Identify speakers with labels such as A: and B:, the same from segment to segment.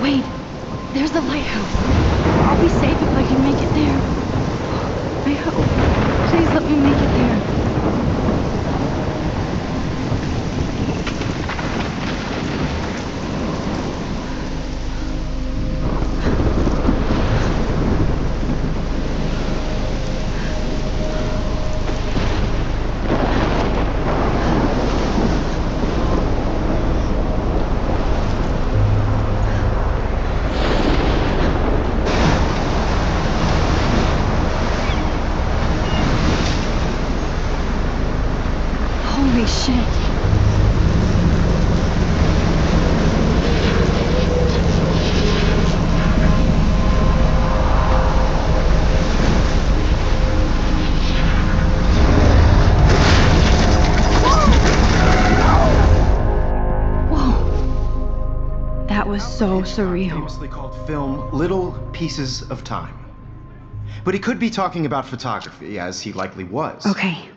A: Wait, there's the lighthouse. I'll be safe if I can make it there. I hope. Please let me make it there. Holy shit. Whoa. That was so surreal.
B: Famously called film Little Pieces of Time. But he could be talking about photography, as he likely was.
A: Okay.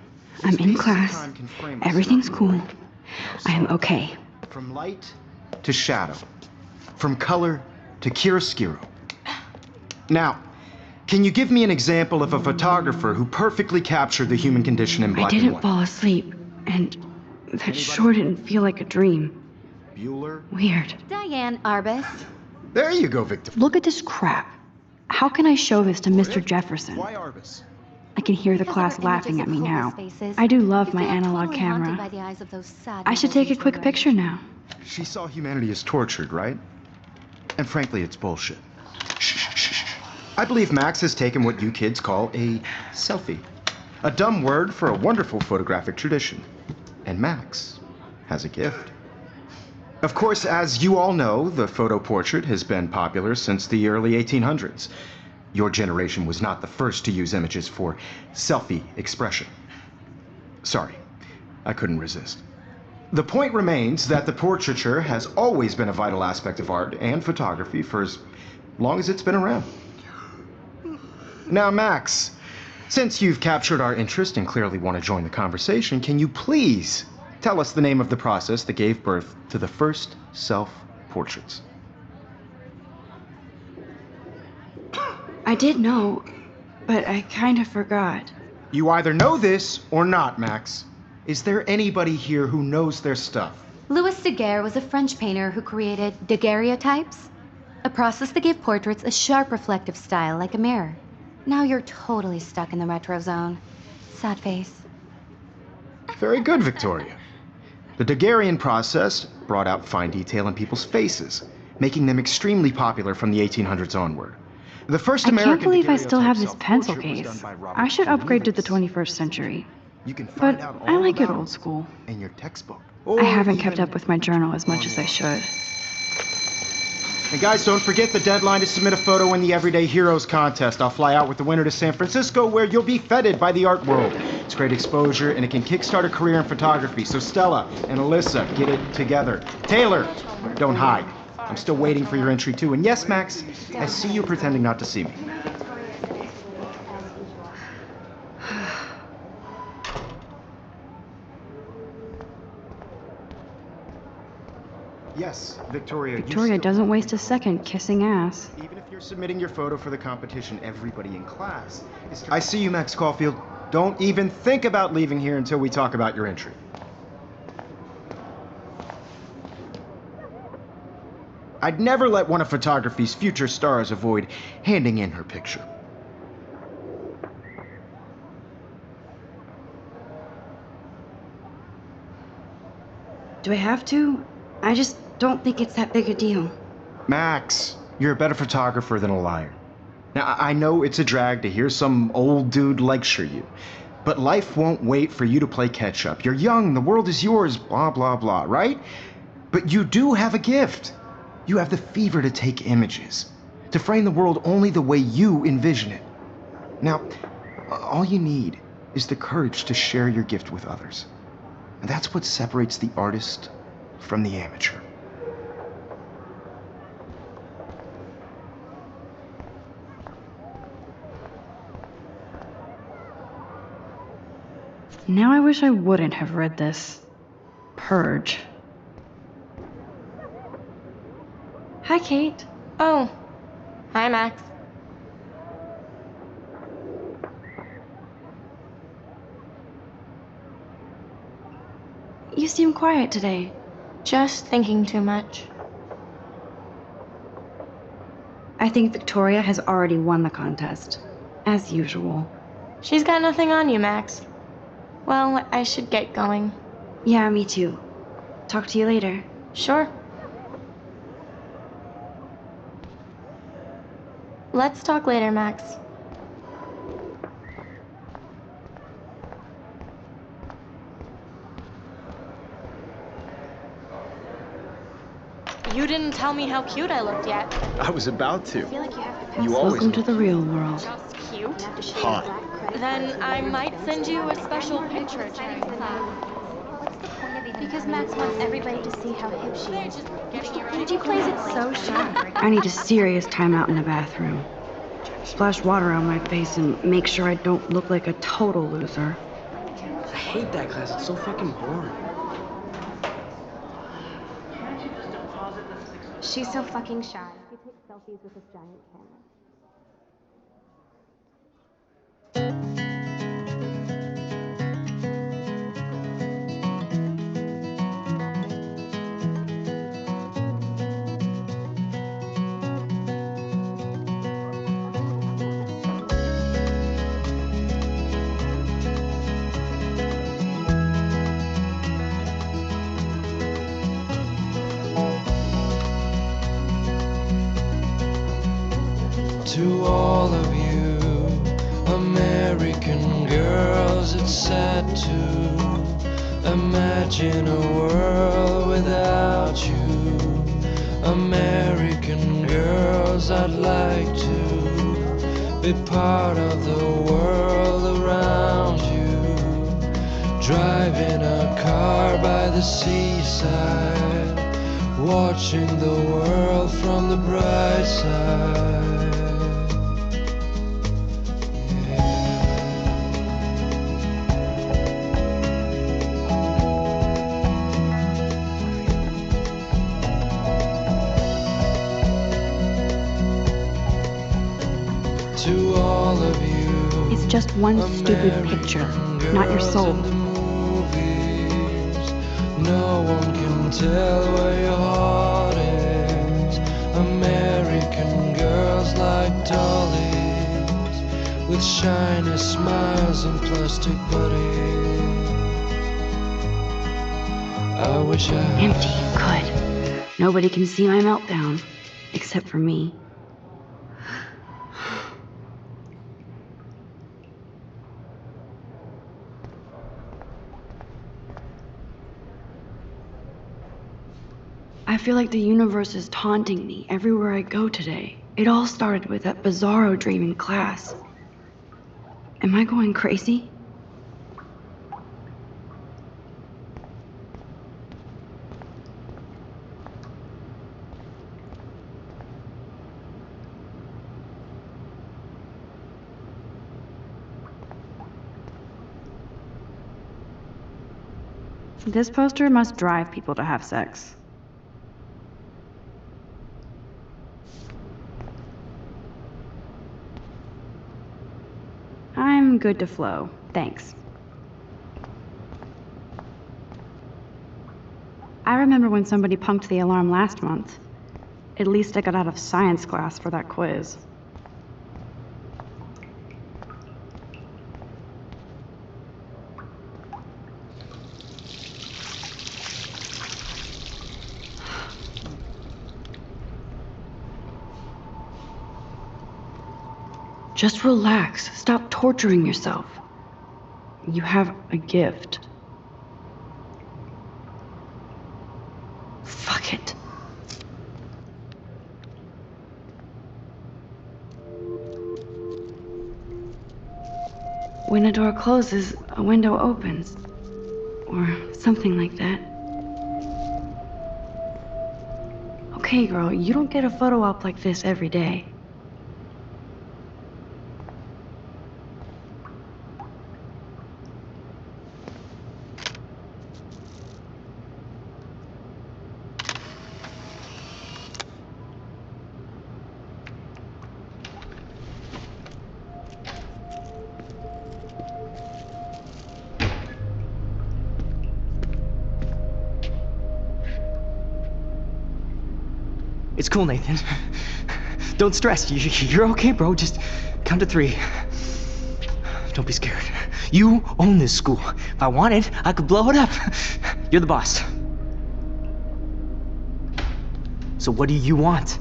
A: I'm in class. Everything's cool. I am okay.
B: From light to shadow. From color to chiaroscuro. Now, can you give me an example of a photographer who perfectly captured the human condition in black and white?
A: I didn't fall asleep, and that sure didn't feel like a dream.
B: Bueller?
A: Weird.
C: Diane Arbus.
B: There you go, Victor.
A: Look at this crap. How can I show this to Mr. Jefferson?
B: Why Arbus?
A: I can hear the class laughing at me now. I do love my analog camera. I should take a quick picture now.
B: She saw humanity as tortured, right? And frankly, it's bullshit. Shh. I believe Max has taken what you kids call a selfie. A dumb word for a wonderful photographic tradition. And Max has a gift. Of course, as you all know, the photo portrait has been popular since the early 1800s. Your generation was not the first to use images for selfie expression. Sorry, I couldn't resist. The point remains that the portraiture has always been a vital aspect of art and photography for as long as it's been around. Now, Max, since you've captured our interest and clearly want to join the conversation, can you please tell us the name of the process that gave birth to the first self-portraits?
A: I did know, but I kind of forgot.
B: You either know this or not, Max. Is there anybody here who knows their stuff?
C: Louis Daguerre was a French painter who created daguerreotypes, a process that gave portraits a sharp reflective style like a mirror. Now you're totally stuck in the retro zone. Sad face.
B: Very good, Victoria. The Daguerrean process brought out fine detail in people's faces, making them extremely popular from the 1800s onward. The first American
A: I can't believe I still have this
B: daguerreotype
A: pencil
B: self-portrait was
A: case.
B: done by Robert
A: I should upgrade to the
B: Enix.
A: 21st century.
B: You can find
A: But
B: out
A: I
B: all
A: like it
B: about
A: old school.
B: in your textbook.
A: I haven't kept up with my journal as much as I should.
B: And guys, don't forget the deadline to submit a photo in the Everyday Heroes contest. I'll fly out with the winner to San Francisco, where you'll be feted by the art world. It's great exposure, and it can kickstart a career in photography. So Stella and Alyssa, get it together. Taylor, don't hide. I'm still waiting for your entry too. And yes, Max, I see you pretending not to see me. Yes, Victoria.
A: Victoria doesn't waste a second kissing ass.
B: Even if you're submitting your photo for the competition, everybody in class is... I see you, Max Caulfield. Don't even think about leaving here until we talk about your entry. I'd never let one of photography's future stars avoid handing in her picture.
A: Do I have to? I just don't think it's that big a deal.
B: Max, you're a better photographer than a liar. Now, I know it's a drag to hear some old dude lecture you, but life won't wait for you to play catch up. You're young, the world is yours, blah, blah, blah, right? But you do have a gift. You have the fever to take images, to frame the world only the way you envision it. Now, all you need is the courage to share your gift with others. And that's what separates the artist from the amateur.
A: Now I wish I wouldn't have read this. Purge. Hi, Kate.
D: Oh, hi, Max.
A: You seem quiet today.
D: Just thinking too much.
A: I think Victoria has already won the contest, as usual.
D: She's got nothing on you, Max. Well, I should get going.
A: Yeah, me too. Talk to you later.
D: Sure. Let's talk later, Max. You didn't tell me how cute I looked yet.
B: I was about to.
C: I feel like you have to pass.
B: You always
A: Welcome to the real world.
D: Just cute?
C: You have to show
B: Hot.
C: your black credit
D: Then
C: card.
D: I might send you a special picture during class.
C: What's the point of even Because Max wants everybody to see how hip she is.
D: Getting you ready.
C: And she plays it so sharp.
A: I need a serious timeout in the bathroom. Splash water on my face and make sure I don't look like a total loser.
E: I hate that class. It's so fucking boring.
C: She's so fucking shy. She takes selfies with this giant camera.
F: To all of you American girls, it's sad to imagine a world without you. American girls, I'd like to be part of the world around you. Driving a car by the seaside, watching the world from the bright side. To all of you,
A: It's just one stupid picture, not your soul.
F: in the movies, no one can tell where your heart is. American girls like dollies, with shiny smiles and plastic bodies. I wish I
A: Empty. Good. Nobody can see my meltdown, except for me. I feel like the universe is taunting me everywhere I go today. It all started with that bizarro dream in class. Am I going crazy? This poster must drive people to have sex. I'm good to flow, thanks. I remember when somebody punked the alarm last month. At least I got out of science class for that quiz. Just relax. Stop torturing yourself. You have a gift. Fuck it. When a door closes, a window opens. Or something like that. Okay, girl, you don't get a photo op like this every day.
E: cool, Nathan. Don't stress. You're okay, bro. Just count to 3. Don't be scared. You own this school. If I wanted, I could blow it up. You're the boss. So what do you want?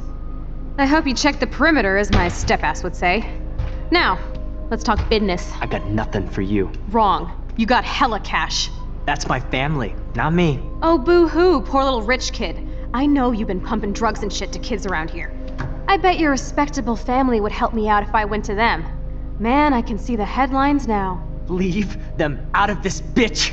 G: I hope you checked the perimeter, as my step-ass would say. Now, let's talk business.
E: I got nothing for you.
G: Wrong. You got hella cash.
E: That's my family, not me.
G: Oh, boo-hoo, poor little rich kid. I know you've been pumping drugs and shit to kids around here. I bet your respectable family would help me out if I went to them. Man, I can see the headlines now.
E: Leave them out of this bitch!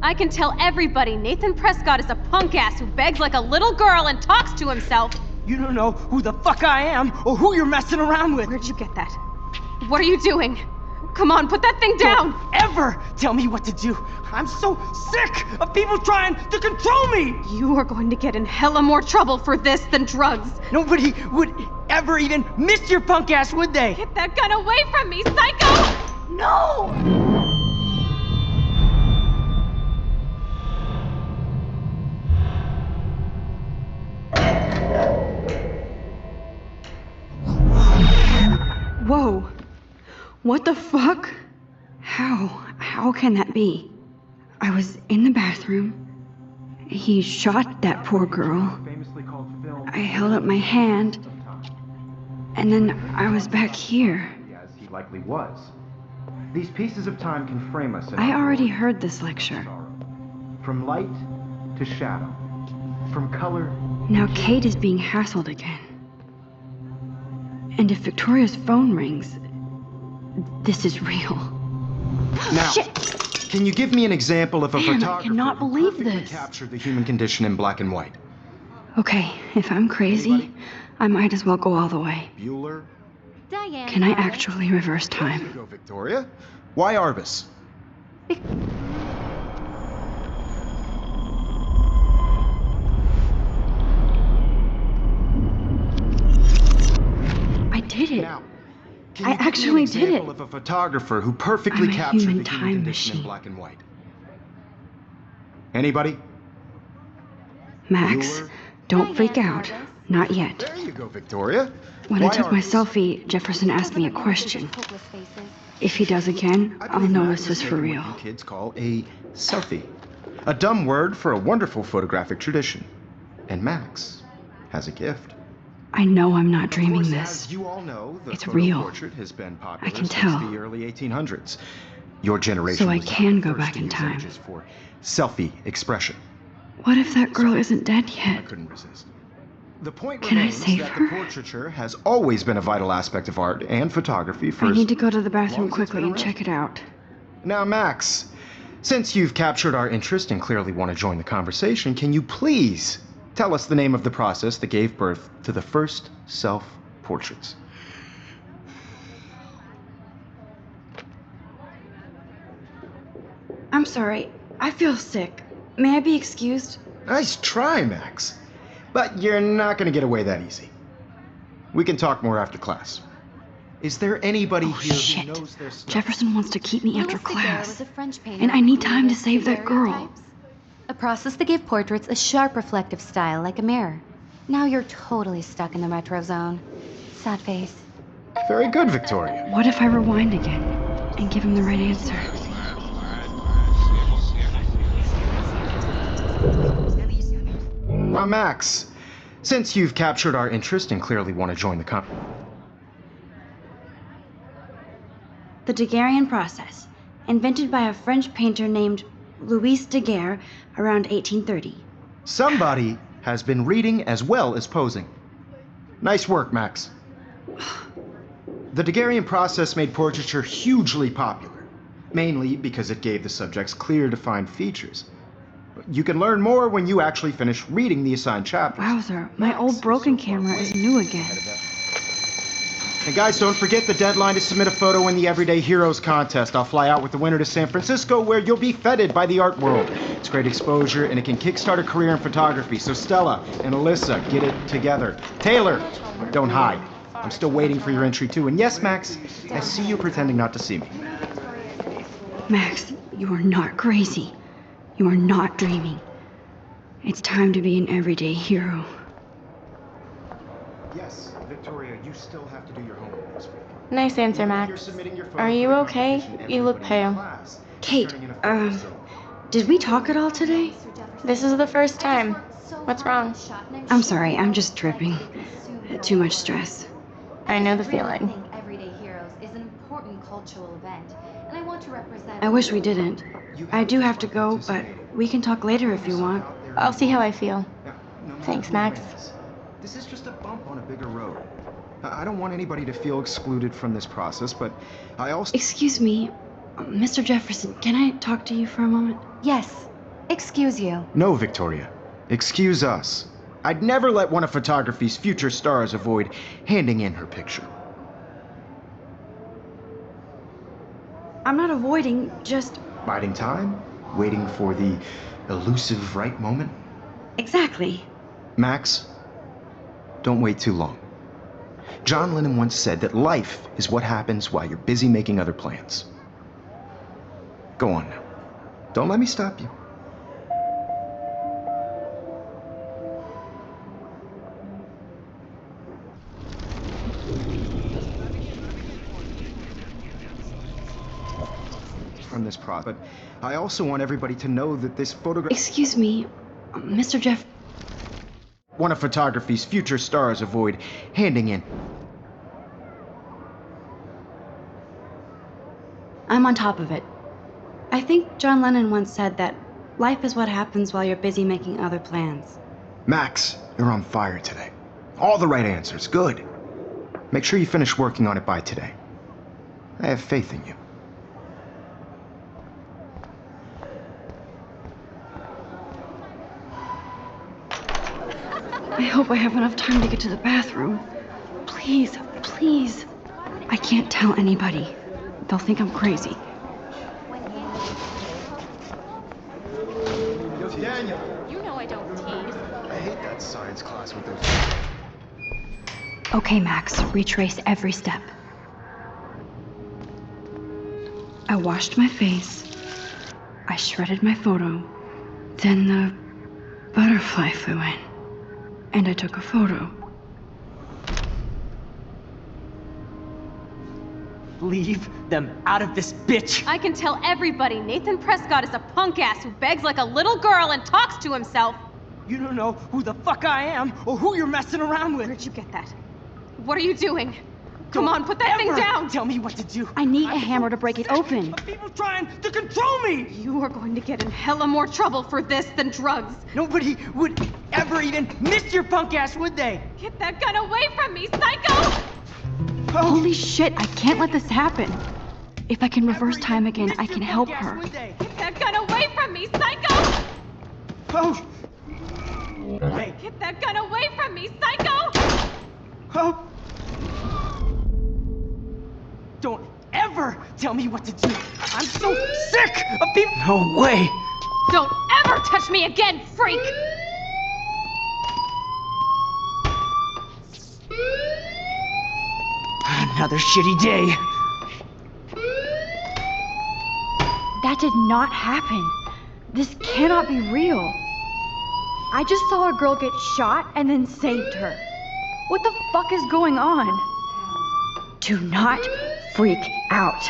G: I can tell everybody Nathan Prescott is a punk ass who begs like a little girl and talks to himself.
E: You don't know who the fuck I am or who you're messing around with.
G: Where'd you get that? What are you doing? Come on, put that thing down!
E: Don't ever tell me what to do. I'm so sick of people trying to control me!
G: You are going to get in hella more trouble for this than drugs.
E: Nobody would ever even miss your punk ass, would they?
G: Get that gun away from me, psycho! No!
A: Whoa. What the fuck? How can that be? I was in the bathroom. He shot that poor girl. I held up my hand. And then I was back here.
B: As he likely was. These pieces of time can frame us in
A: I
B: our
A: already
B: world.
A: heard this lecture.
B: From light to shadow. From color.
A: Now Kate is being hassled again. And if Victoria's phone rings, this is real.
B: Now,
A: Shit!
B: can you give me an example of a
A: Man, I
B: photographer
A: cannot
B: who
A: believe
B: perfectly
A: this.
B: captured the human condition in black and white?
A: Okay, if I'm crazy,
B: Anybody?
A: I might as well go all the way.
B: Bueller?
C: Diane.
A: Can I
C: Arbus.
A: actually reverse
B: There you
A: time?
B: go, Victoria. Why Arbus?
A: I did it.
B: Now, can
A: I
B: you give me
A: actually
B: an
A: did
B: example
A: it.
B: of a photographer who perfectly
A: I'm a
B: captured
A: human
B: the
A: time
B: human condition in
A: machine.
B: black and white? Anybody?
A: Max,
B: Bueller?
A: don't freak
C: Diane
A: out.
C: Arbus.
A: Not yet.
B: There you go, Victoria.
A: When I
B: Why
A: took my
B: Arbus?
A: selfie, Jefferson asked me a question.
C: Hopeless faces.
A: If he does again,
B: I
A: I'll
B: believe
A: know
B: Max
A: this
B: has
A: is for
B: taken
A: real.
B: what you kids call a selfie. A dumb word for a wonderful photographic tradition. And Max has a gift.
A: I know I'm not
B: Of
A: dreaming
B: course,
A: this.
B: as you all know, the
A: It's
B: photo
A: real.
B: portrait has been popular
A: I can
B: since
A: tell.
B: the early 1800s. Your generation
A: So I
B: was not
A: can
B: the
A: go
B: first
A: back
B: to
A: in
B: use
A: time.
B: images for selfie expression.
A: What if that girl
B: Sorry.
A: isn't dead
B: I
A: yet?
B: couldn't resist. The point
A: Can I
B: remains
A: save
B: that
A: her?
B: the portraiture has always been a vital aspect of art and photography for
A: I
B: as
A: need to go to the
B: long
A: bathroom
B: as it's
A: quickly
B: been
A: and
B: around.
A: check it out.
B: Now, Max, since you've captured our interest and clearly want to join the conversation, can you please tell us the name of the process that gave birth to the first self-portraits?
A: I'm sorry. I feel sick. May I be excused?
B: Nice try, Max. But you're not going to get away that easy. We can talk more after class. Is there anybody
A: Oh,
B: here
A: shit.
B: who knows their stuff?
A: Jefferson wants to keep me after
C: Louis Daguerre was
A: class.
C: a French painter
A: And I
C: who
A: need time to
C: created
A: save that girl.
C: daguerreotypes, a process that gave portraits a sharp reflective style like a mirror. Now you're totally stuck in the retro zone. Sad face.
B: Very good, Victoria.
A: What if I rewind again and give him the right answer?
B: Now, Max, since you've captured our interest and clearly want to join the
A: The Daguerrean process, invented by a French painter named Louis Daguerre around 1830.
B: somebody has been reading as well as posing. Nice work, Max. The Daguerrean process made portraiture hugely popular, mainly because it gave the subjects clear, defined features. You can learn more when you actually finish reading the assigned chapters.
A: Wowzer, my old broken camera is new again.
B: And guys, don't forget the deadline to submit a photo in the Everyday Heroes contest. I'll fly out with the winner to San Francisco, where you'll be feted by the art world. It's great exposure, and it can kickstart a career in photography. So Stella and Alyssa, get it together. Taylor, don't hide. I'm still waiting for your entry too. And yes, Max, I see you pretending not to see me.
A: Max, you are not crazy. You are not dreaming. It's time to be an everyday hero.
B: Yes, Victoria, you still have to do your homework this week.
D: Nice answer,
B: You're
D: Max.
B: submitting your photo
D: Are
B: for
D: you
B: the
D: okay?
B: competition,
D: You look
B: everybody in
D: pale.
B: class is
A: Kate,
B: turning in a photo, so-
A: did we talk at all today?
D: This is the first time. What's wrong?
A: I'm sorry, I'm just tripping. Too much stress.
D: I know the
C: just really
D: feeling.
C: think Everyday Heroes is an important cultural event, and I want to represent.
A: I wish we didn't. I do have to go, but we can talk later if you want.
D: I'll see how I feel.
B: Now, no matter
D: Thanks,
B: who
D: Max.
B: wins, this is just a bump on a bigger road. I don't want anybody to feel excluded from this process, but I also...
A: Excuse me, Mr. Jefferson, can I talk to you for a moment?
C: Yes. Excuse you.
B: No, Victoria. Excuse us. I'd never let one of photography's future stars avoid handing in her picture.
A: I'm not avoiding, just...
B: Biding time? Waiting for the elusive right moment?
A: Exactly.
B: Max, don't wait too long. John Lennon once said that life is what happens while you're busy making other plans. Go on now. Don't let me stop you. From this process, but I also want everybody to know that this photograph...
A: Excuse me, Mr. Jeff...
B: One of photography's future stars avoid handing in...
A: I'm on top of it. I think John Lennon once said that life is what happens while you're busy making other plans.
B: Max, you're on fire today. All the right answers. Good. Make sure you finish working on it by today. I have faith in you.
A: I hope I have enough time to get to the bathroom. Please, please. I can't tell anybody. They'll think I'm crazy.
B: Daniel!
G: You know I don't tease.
B: I hate that science class with those...
A: Okay, Max, retrace every step. I washed my face. I shredded my photo. Then the butterfly flew in. And I took a photo.
E: Leave them out of this bitch!
G: I can tell everybody Nathan Prescott is a punk ass who begs like a little girl and talks to himself.
E: You don't know who the fuck I am or who you're messing around with.
G: Where'd you get that? What are you doing? Come
E: Don't
G: on, put that thing
E: ever
G: down!
E: Tell me what to do.
A: I need a
E: I'm
A: hammer
E: so
A: to break it
E: sick
A: open.
E: of people trying to control me!
G: You are going to get in hella more trouble for this than drugs.
E: Nobody would ever even miss your punk ass, would they?
G: Get that gun away from me, psycho!
A: Holy shit, I can't let this happen. If I can reverse time again, I can help her.
G: Get that gun away from me, psycho!
E: Oh! Hey!
G: Get that gun away from me, psycho!
E: Oh! Don't ever tell me what to do! I'm so sick of people— No way!
G: Don't ever touch me again, freak!
E: Another shitty day.
A: That did not happen. This cannot be real. I just saw a girl get shot and then saved her. What the fuck is going on? Do not freak out.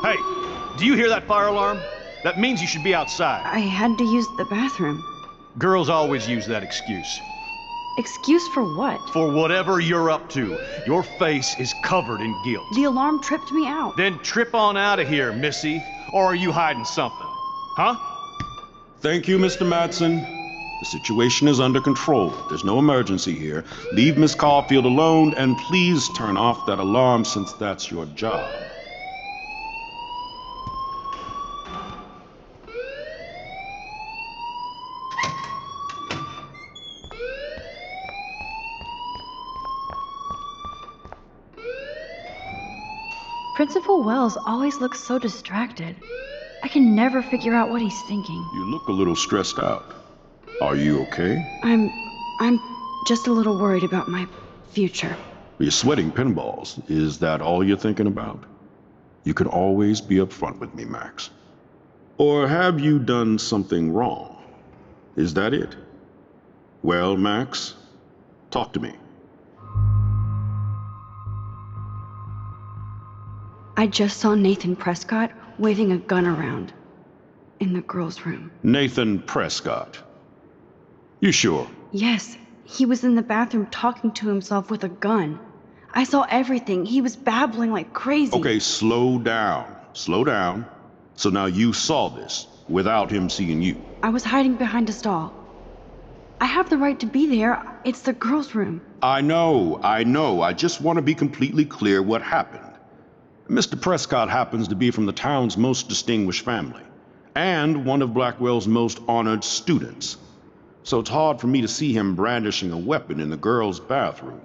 H: Hey, do you hear that fire alarm? That means you should be outside.
A: I had to use the bathroom.
H: Girls always use that excuse.
A: Excuse for what?
H: For whatever you're up to, your face is covered in guilt.
A: The alarm tripped me out.
H: Then trip on out of here, Missy. Or are you hiding something? Huh?
I: Thank you, Mr. Madsen. The situation is under control. There's no emergency here. Leave Miss Caulfield alone, and please turn off that alarm since that's your job.
A: Principal Wells always looks so distracted. I can never figure out what he's thinking.
I: You look a little stressed out. Are you okay?
A: I'm just a little worried about my future.
I: You're sweating pinballs. Is that all you're thinking about? You can always be upfront with me, Max. Or have you done something wrong? Is that it? Well, Max, talk to me.
A: I just saw Nathan Prescott waving a gun around in the girls' room.
I: Nathan Prescott. You sure?
A: Yes, he was in the bathroom talking to himself with a gun. I saw everything. He was babbling like crazy.
I: Okay, slow down. Slow down. So now you saw this without him seeing you.
A: I was hiding behind a stall. I have the right to be there. It's the girls' room.
I: I know. I just want to be completely clear what happened. Mr. Prescott happens to be from the town's most distinguished family, and one of Blackwell's most honored students. So it's hard for me to see him brandishing a weapon in the girls' bathroom.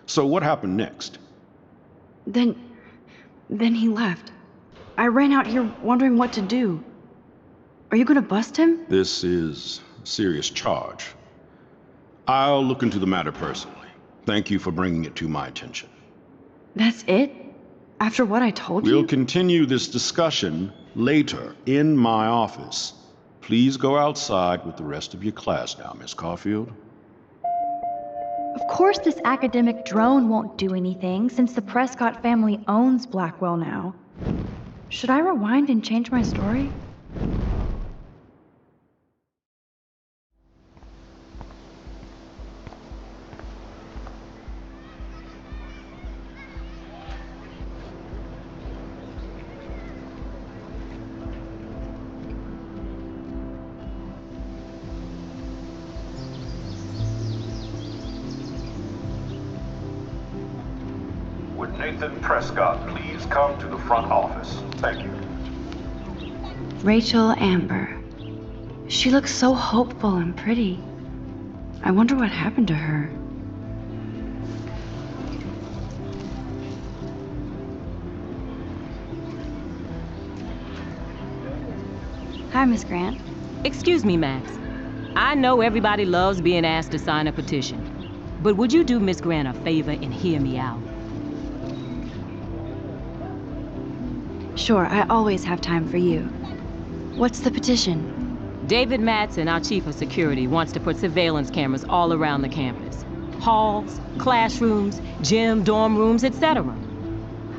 I: So what happened next?
A: Then he left. I ran out here wondering what to do. Are you gonna bust him?
I: This is a serious charge. I'll look into the matter personally. Thank you for bringing it to my attention.
A: That's it? After what I told you?
I: We'll continue this discussion later in my office. Please go outside with the rest of your class now, Miss Caulfield.
J: Of course this academic drone won't do anything since the Prescott family owns Blackwell now. Should I rewind and change my story?
I: Would Nathan Prescott please come to the front office? Thank you.
A: Rachel Amber. She looks so hopeful and pretty. I wonder what happened to her. Hi, Miss Grant.
K: Excuse me, Max. I know everybody loves being asked to sign a petition, but would you do Miss Grant a favor and hear me out?
A: Sure, I always have time for you. What's the petition?
K: David Madsen, our chief of security, wants to put surveillance cameras all around the campus. Halls, classrooms, gym, dorm rooms, etc.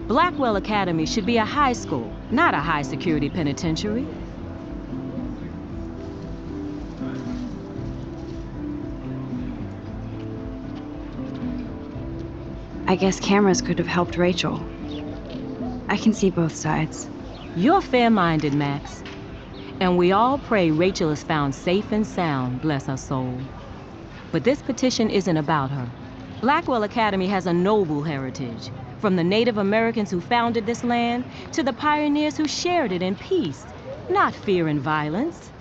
K: Blackwell Academy should be a high school, not a high-security penitentiary.
A: I guess cameras could have helped Rachel. I can see both sides.
K: You're fair-minded, Max. And we all pray Rachel is found safe and sound, bless her soul. But this petition isn't about her. Blackwell Academy has a noble heritage, from the Native Americans who founded this land to the pioneers who shared it in peace, not fear and violence.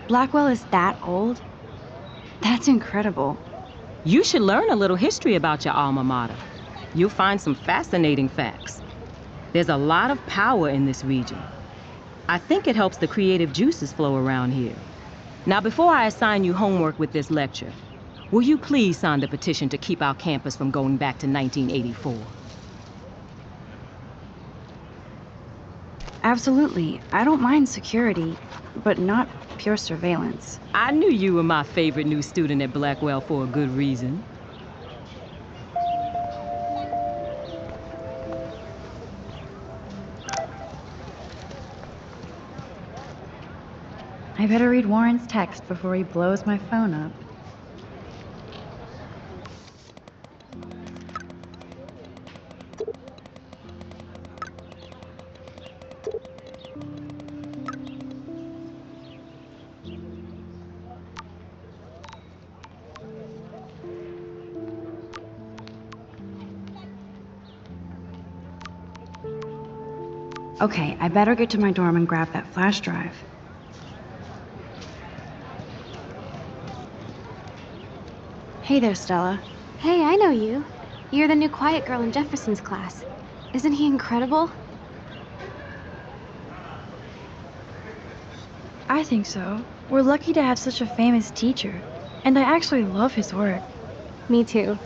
A: Blackwell is that old? That's incredible.
K: You should learn a little history about your alma mater. You'll find some fascinating facts. There's a lot of power in this region. I think it helps the creative juices flow around here. Now, before I assign you homework with this lecture, will you please sign the petition to keep our campus from going back to 1984?
A: Absolutely. I don't mind security, but not pure surveillance.
K: I knew you were my favorite new student at Blackwell for a good reason.
J: I better read Warren's text before he blows my phone up.
A: Okay, I better get to my dorm and grab that flash drive. Hey there, Stella.
G: Hey, I know you. You're the new quiet girl in Jefferson's class. Isn't he incredible?
A: I think so. We're lucky to have such a famous teacher. And I actually love his work.
G: Me too.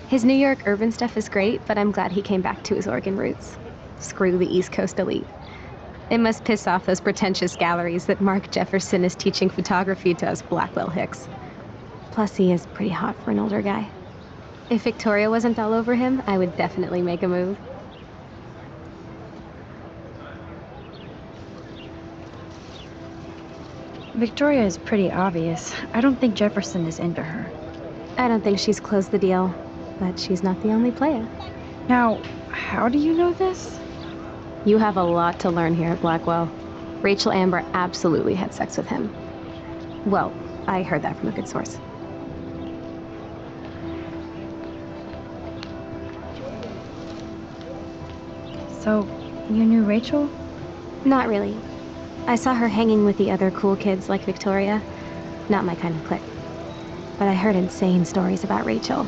G: His New York urban stuff is great, but I'm glad he came back to his Oregon roots. Screw the East Coast elite. It must piss off those pretentious galleries that Mark Jefferson is teaching photography to us Blackwell hicks. Plus, he is pretty hot for an older guy. If Victoria wasn't all over him, I would definitely make a move.
J: Victoria is pretty obvious. I don't think Jefferson is into her.
G: I don't think she's closed the deal, but she's not the only player.
J: Now, how do you know this?
G: You have a lot to learn here at Blackwell. Rachel Amber absolutely had sex with him. Well, I heard that from a good source.
J: So, you knew Rachel?
G: Not really. I saw her hanging with the other cool kids like Victoria. Not my kind of clique. But I heard insane stories about Rachel.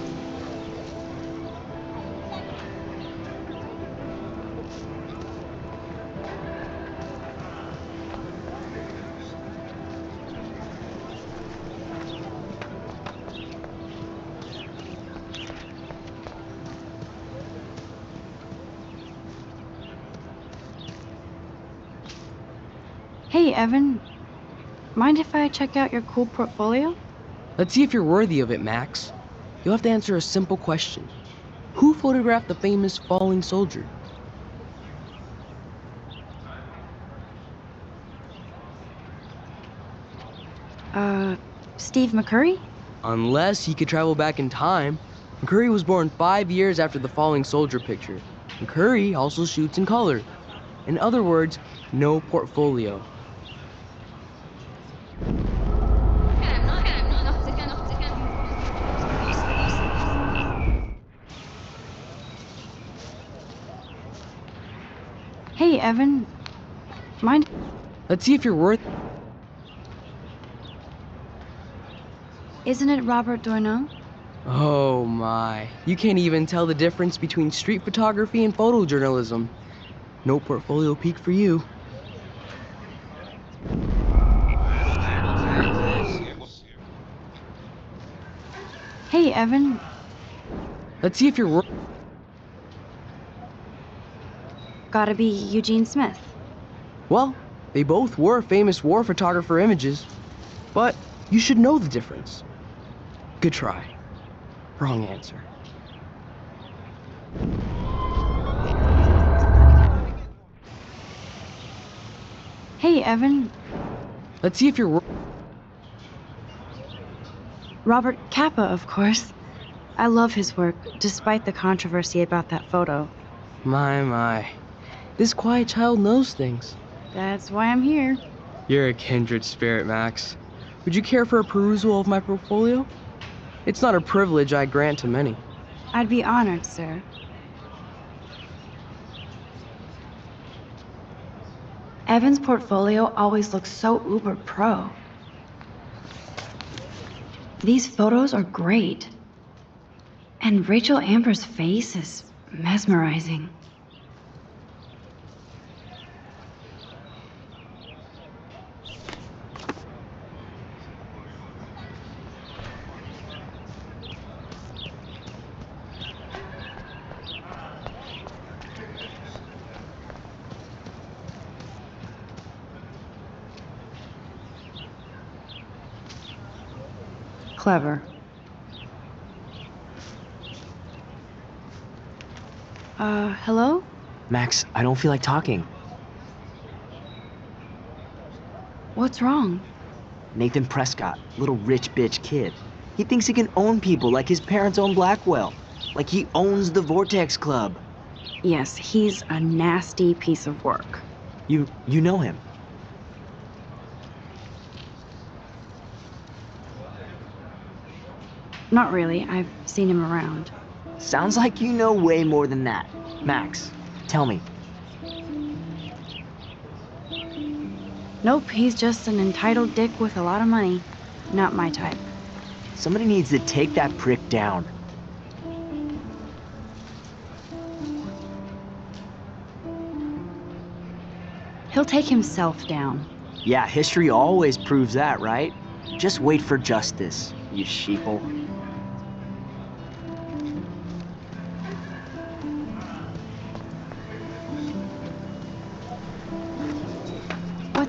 A: Hey, Evan. Mind if I check out your cool portfolio?
E: Let's see if you're worthy of it, Max. You'll have to answer a simple question. Who photographed the famous falling soldier?
A: Steve McCurry?
E: Unless he could travel back in time. McCurry was born 5 years after the falling soldier picture. McCurry also shoots in color. In other words, no portfolio.
A: Hey, Evan. Mind?
E: Let's see if you're worth...
A: Isn't it Robert Dontnod?
E: Oh my. You can't even tell the difference between street photography and photojournalism. No portfolio peak for you.
A: Hey, Evan.
E: Let's see if you're
A: Gotta be Eugene Smith.
E: Well, they both were famous war photographer images, but you should know the difference. Good try. Wrong answer.
A: Hey, Evan.
E: Let's see if you're...
A: Robert Capa, of course. I love his work, despite the controversy about that photo.
E: My. This quiet child knows things.
A: That's why I'm here.
E: You're a kindred spirit, Max. Would you care for a perusal of my portfolio? It's not a privilege I grant to many.
A: I'd be honored, sir. Evan's portfolio always looks so uber pro. These photos are great. And Rachel Amber's face is mesmerizing. Clever. Hello?
E: Max, I don't feel like talking.
A: What's wrong?
L: Nathan Prescott, little rich bitch kid. He thinks he can own people like his parents own Blackwell. Like he owns the Vortex Club.
A: Yes, he's a nasty piece of work.
L: You know him?
A: Not really. I've seen him around.
L: Sounds like you know way more than that. Max, tell me.
A: Nope, he's just an entitled dick with a lot of money. Not my type.
L: Somebody needs to take that prick down.
A: He'll take himself down.
L: Yeah, history always proves that, right? Just wait for justice, you sheeple.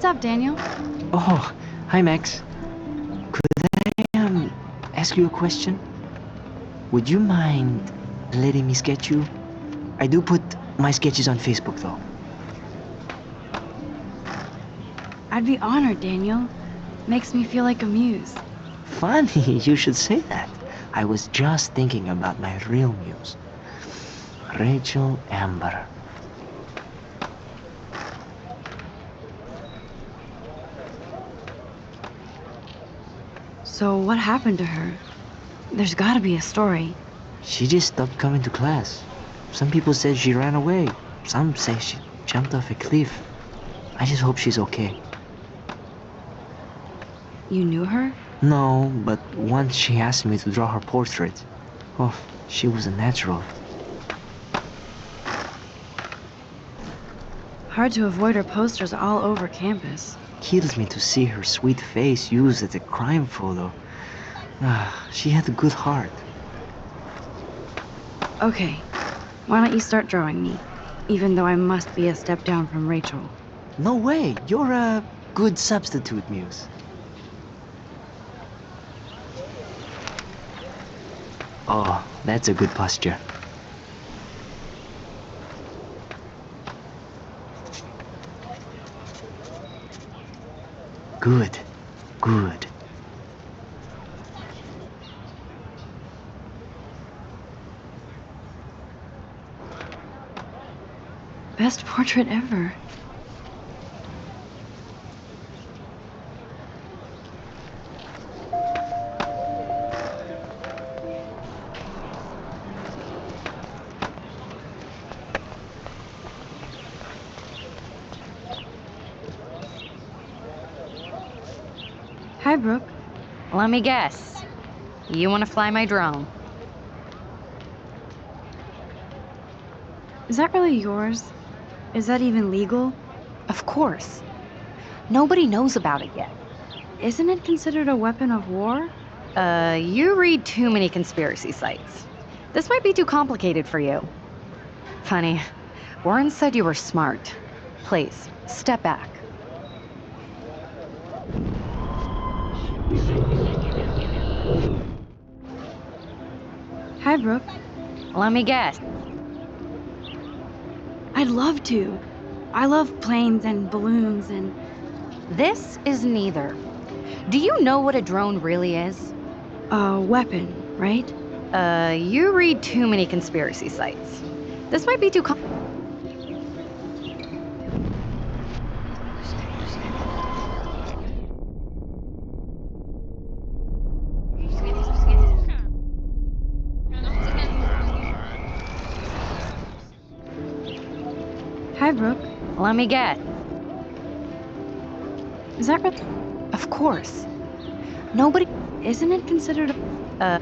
J: What's up, Daniel?
L: Oh, hi, Max. Could I, ask you a question? Would you mind letting me sketch you? I do put my sketches on Facebook, though.
J: I'd be honored, Daniel. Makes me feel like a muse.
L: Funny, you should say that. I was just thinking about my real muse. Rachel Amber.
J: So what happened to her? There's gotta be a story.
L: She just stopped coming to class. Some people said she ran away. Some say she jumped off a cliff. I just hope she's okay.
J: You knew her?
L: No, but once she asked me to draw her portrait. Oh, she was a natural.
J: Hard to avoid her posters all over campus.
L: Kills me to see her sweet face used as a crime photo. Ah, she had a good heart.
J: Okay, why don't you start drawing me? Even though I must be a step down from Rachel.
L: No way, you're a good substitute, Muse. Oh, that's a good posture. Good, good.
J: Best portrait ever. Hi, Brooke.
C: Let me guess. You want to fly my drone?
J: Is that really yours? Is that even legal?
C: Of course. Nobody knows about it yet.
J: Isn't it considered a weapon of war?
C: You read too many conspiracy sites. This might be too complicated for you. Funny. Warren said you were smart. Please, step back.
J: Hi, Brooke.
C: Let me guess.
J: I'd love to. I love planes and balloons and...
C: This is neither. Do you know what a drone really is?
J: A weapon, right?
C: You read too many conspiracy sites. This might be too
J: Hi, Brooke.
C: Let me guess.
J: Is that really...
C: Of course. Nobody...
J: Isn't it considered a...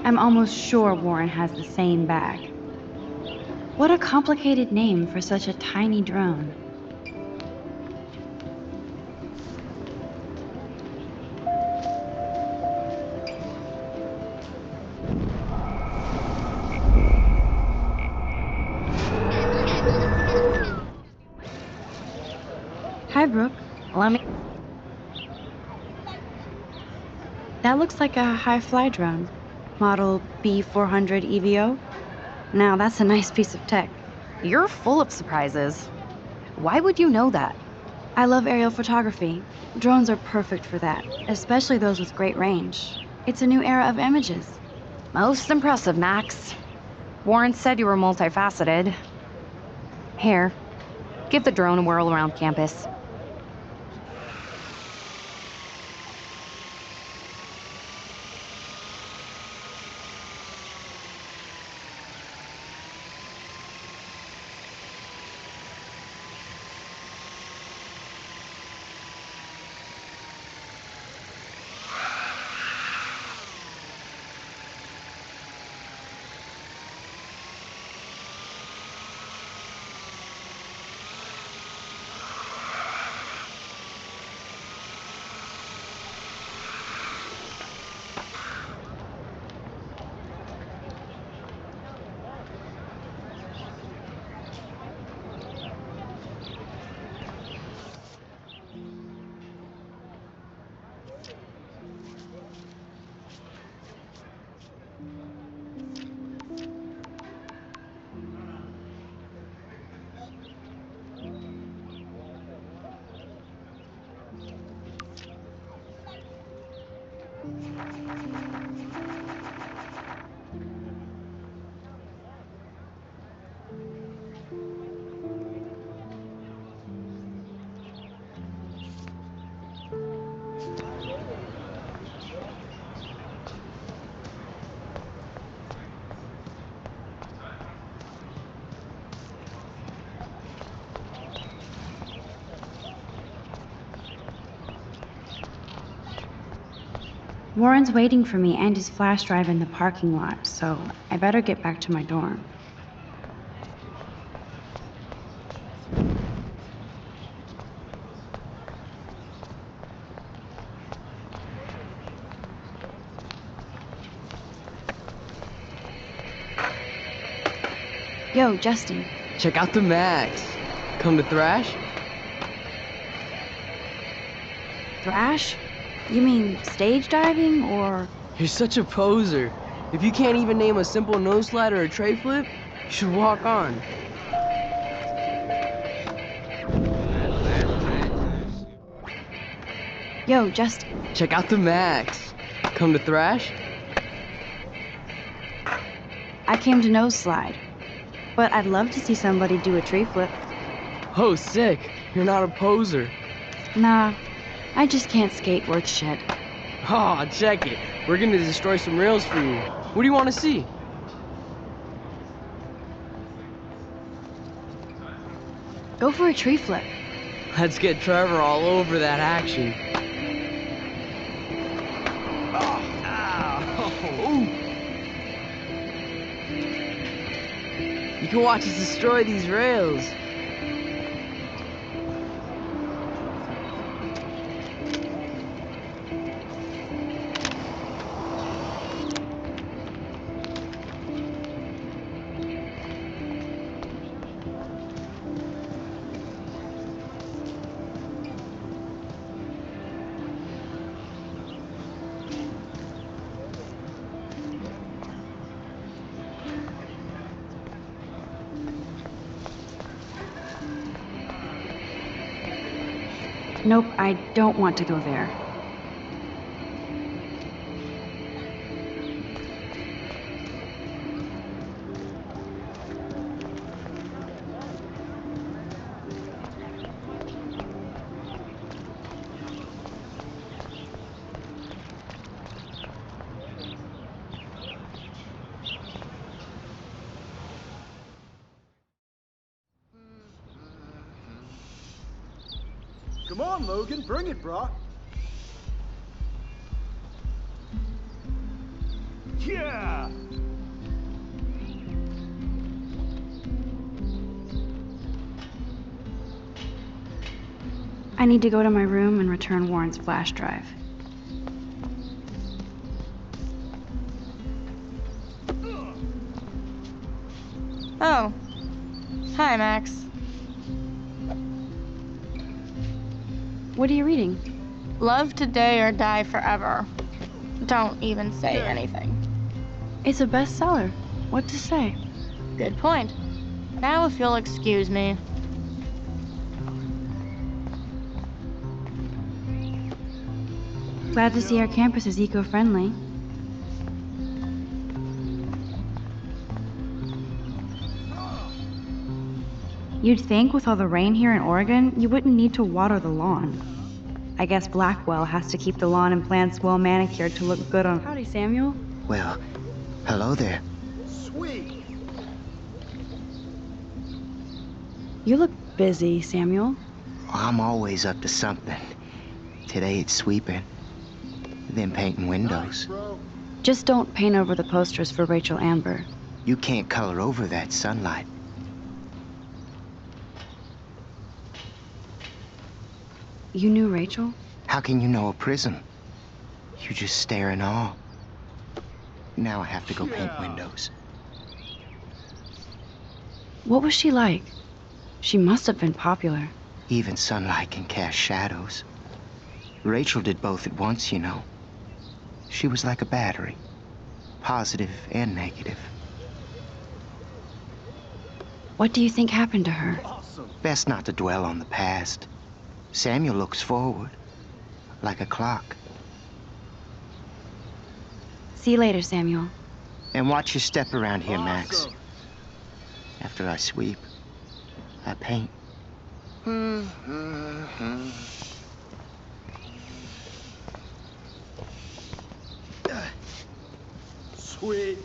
J: I'm almost sure Warren has the same bag. What a complicated name for such a tiny drone. Hi, Brooke.
C: Let me...
J: That looks like a high-fly drone. Model B400 EVO. Now, that's a nice piece of tech.
C: You're full of surprises. Why would you know that?
J: I love aerial photography. Drones are perfect for that, especially those with great range. It's a new era of images.
C: Most impressive, Max. Warren said you were multifaceted. Here, give the drone a whirl around campus.
A: Warren's waiting for me and his flash drive in the parking lot, so I better get back to my dorm. Yo, Justin.
M: Check out the Max. Come to thrash?
A: Thrash? You mean stage diving, or...?
M: You're such a poser. If you can't even name a simple nose slide or a tray flip, you should walk on.
A: Yo, Justin.
M: Check out the Max. Come to thrash?
A: I came to nose slide, but I'd love to see somebody do a tree flip.
M: Oh, sick. You're not a poser.
A: Nah, I just can't skate worth shit.
M: Aw, check it. We're gonna destroy some rails for you. What do you want to see?
A: Go for a tree flip.
M: Let's get Trevor all over that action. You can watch us destroy these rails.
A: Nope, I don't want to go there.
N: Come on, Logan, bring it, brah. Yeah!
A: I need to go to my room and return Warren's flash drive.
D: Oh. Hi, Max.
A: What are you reading?
D: Love today or die forever. Don't even say anything.
A: It's a bestseller. What to say?
D: Good point. Now if you'll excuse me.
A: Glad to see our campus is eco-friendly. You'd think with all the rain here in Oregon, you wouldn't need to water the lawn. I guess Blackwell has to keep the lawn and plants well manicured to look good on... Howdy, Samuel.
L: Well, hello there.
N: Sweet!
A: You look busy, Samuel.
L: I'm always up to something. Today it's sweeping, then painting windows.
A: Just don't paint over the posters for Rachel Amber.
L: You can't color over that sunlight.
A: You knew Rachel?
L: How can you know a prism? You just stare in awe. Now I have to go paint windows.
A: What was she like? She must have been popular.
L: Even sunlight can cast shadows. Rachel did both at once, you know. She was like a battery, positive and negative.
A: What do you think happened to her?
L: Best not to dwell on the past. Samuel looks forward, like a clock.
A: See you later, Samuel.
L: And watch your step around here, Max. After I sweep, I paint.
N: Sweet.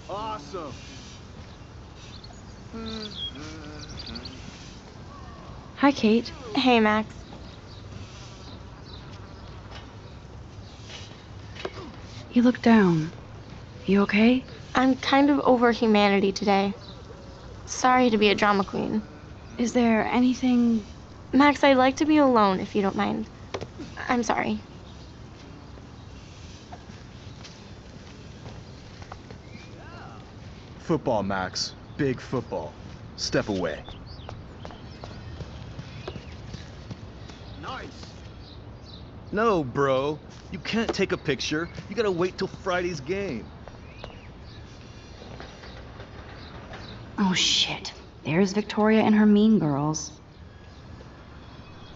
N: Awesome.
A: Hi, Kate.
D: Hey, Max.
A: You look down. You okay?
D: I'm kind of over humanity today. Sorry to be a drama queen.
A: Is there anything...
D: Max, I'd like to be alone if you don't mind. I'm sorry.
O: Football, Max. Big football. Step away.
N: Nice.
O: No, bro. You can't take a picture. You gotta wait till Friday's game.
A: Oh, shit. There's Victoria and her mean girls.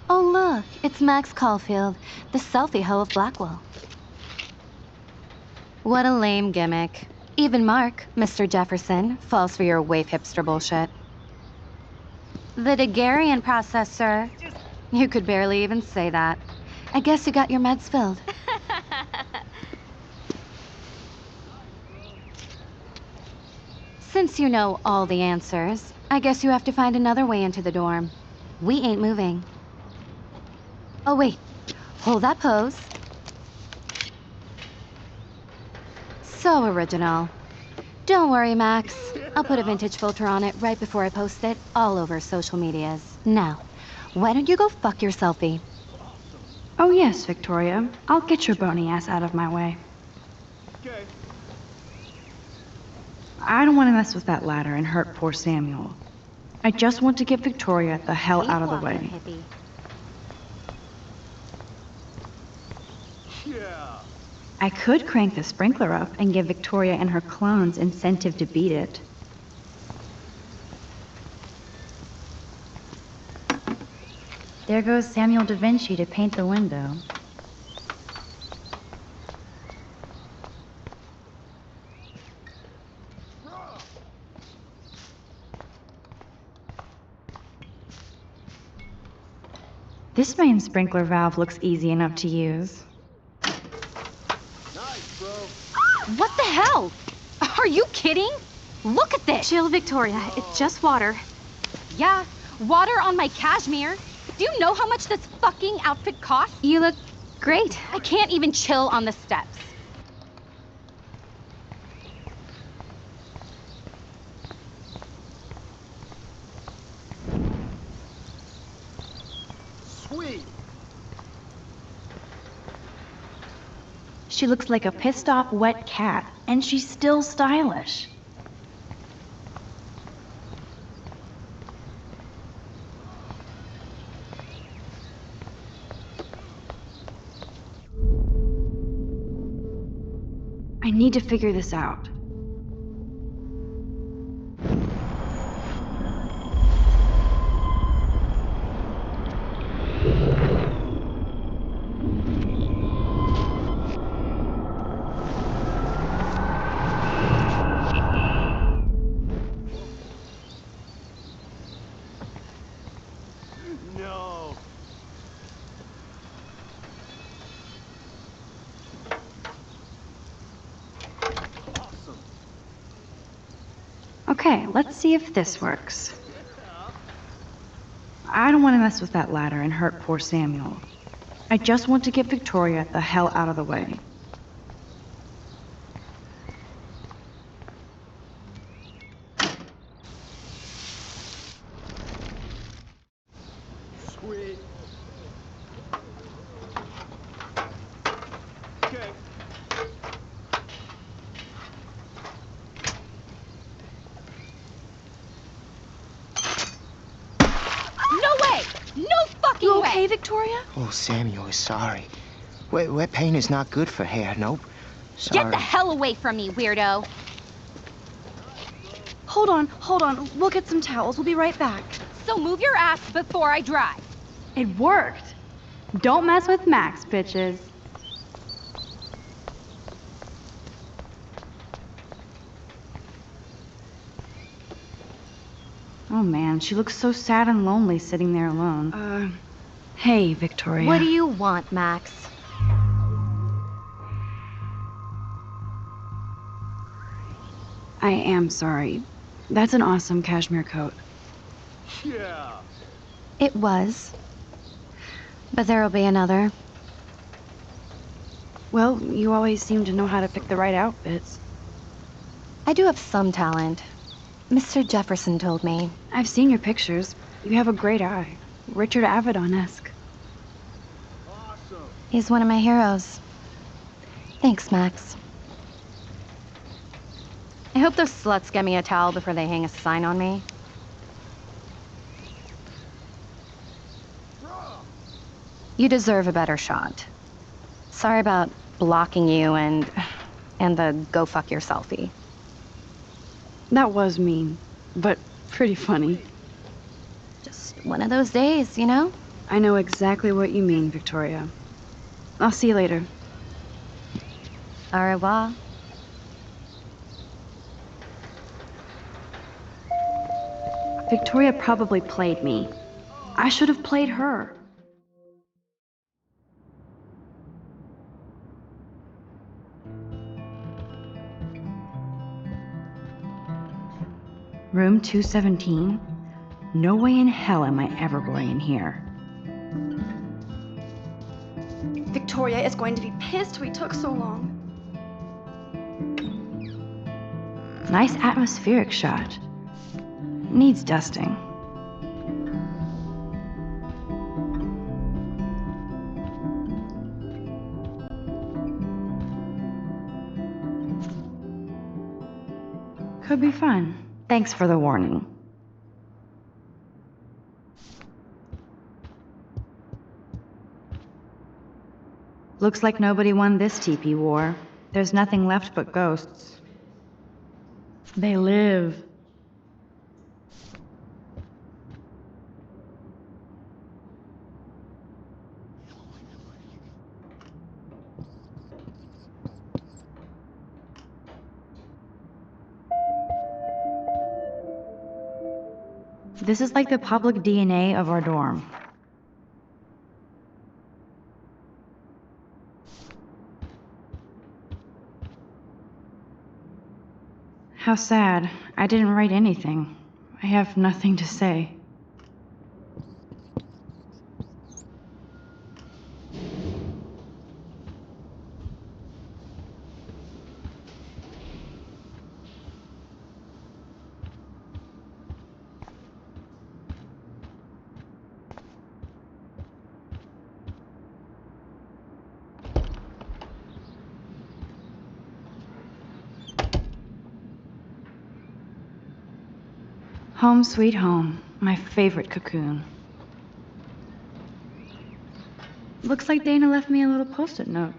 C: Oh, look, it's Max Caulfield, the selfie hoe of Blackwell. What a lame gimmick. Even Mark, Mr. Jefferson, falls for your waif hipster bullshit. The Daguerrean process, sir. You could barely even say that. I guess you got your meds filled. Since you know all the answers, I guess you have to find another way into the dorm. We ain't moving. Oh, wait. Hold that pose. So original. Don't worry, Max. I'll put a vintage filter on it right before I post it all over social medias. Now, why don't you go fuck your selfie?
A: Oh, yes, Victoria. I'll get your bony ass out of my way.
N: Okay.
A: I don't want to mess with that ladder and hurt poor Samuel. I just want to get Victoria the hell out of the way.
N: Yeah.
A: I could crank the sprinkler up and give Victoria and her clones incentive to beat it. There goes Samuel da Vinci to paint the window. This main sprinkler valve looks easy enough to use.
N: Nice, bro.
C: What the hell? Are you kidding? Look at this!
G: Chill, Victoria. It's just water.
C: Yeah, water on my cashmere. Do you know how much this fucking outfit costs?
G: You look great.
C: I can't even chill on the steps.
N: Sweet.
A: She looks like a pissed off wet cat, and she's still stylish. I need to figure this out.
N: No. Awesome.
A: Okay, let's see if this works. I don't want to mess with that ladder and hurt poor Samuel. I just want to get Victoria the hell out of the way.
N: Sweet. Okay.
C: No way! No fucking
A: You
C: way!
A: okay, Victoria?
L: Oh, Samuel is sorry. Wet paint is not good for hair. Nope. Sorry.
C: Get the hell away from me, weirdo!
J: Hold on. We'll get some towels. We'll be right back.
C: So move your ass before I drive.
A: It worked. Don't mess with Max, bitches. Oh man, she looks so sad and lonely sitting there alone. Hey, Victoria.
C: What do you want, Max?
A: I am sorry. That's an awesome cashmere coat.
N: Yeah.
C: It was. But there'll be another.
A: Well, you always seem to know how to pick the right outfits.
C: I do have some talent. Mr. Jefferson told me.
A: I've seen your pictures. You have a great eye. Richard Avedon-esque.
N: Awesome.
C: He's one of my heroes. Thanks, Max. I hope those sluts get me a towel before they hang a sign on me. You deserve a better shot. Sorry about blocking you and the go fuck your selfie.
A: That was mean, but pretty funny.
C: Just one of those days, you know?
A: I know exactly what you mean, Victoria. I'll see you later.
C: Au revoir.
A: Victoria probably played me. I should have played her. Room 217? No way in hell am I ever going in here.
J: Victoria is going to be pissed we took so long.
A: Nice atmospheric shot. Needs dusting. Could be fun. Thanks for the warning. Looks like nobody won this TP war. There's nothing left but ghosts. They live. This is like the public DNA of our dorm. How sad. I didn't write anything. I have nothing to say. Home sweet home, my favorite cocoon. Looks like Dana left me a little post-it note.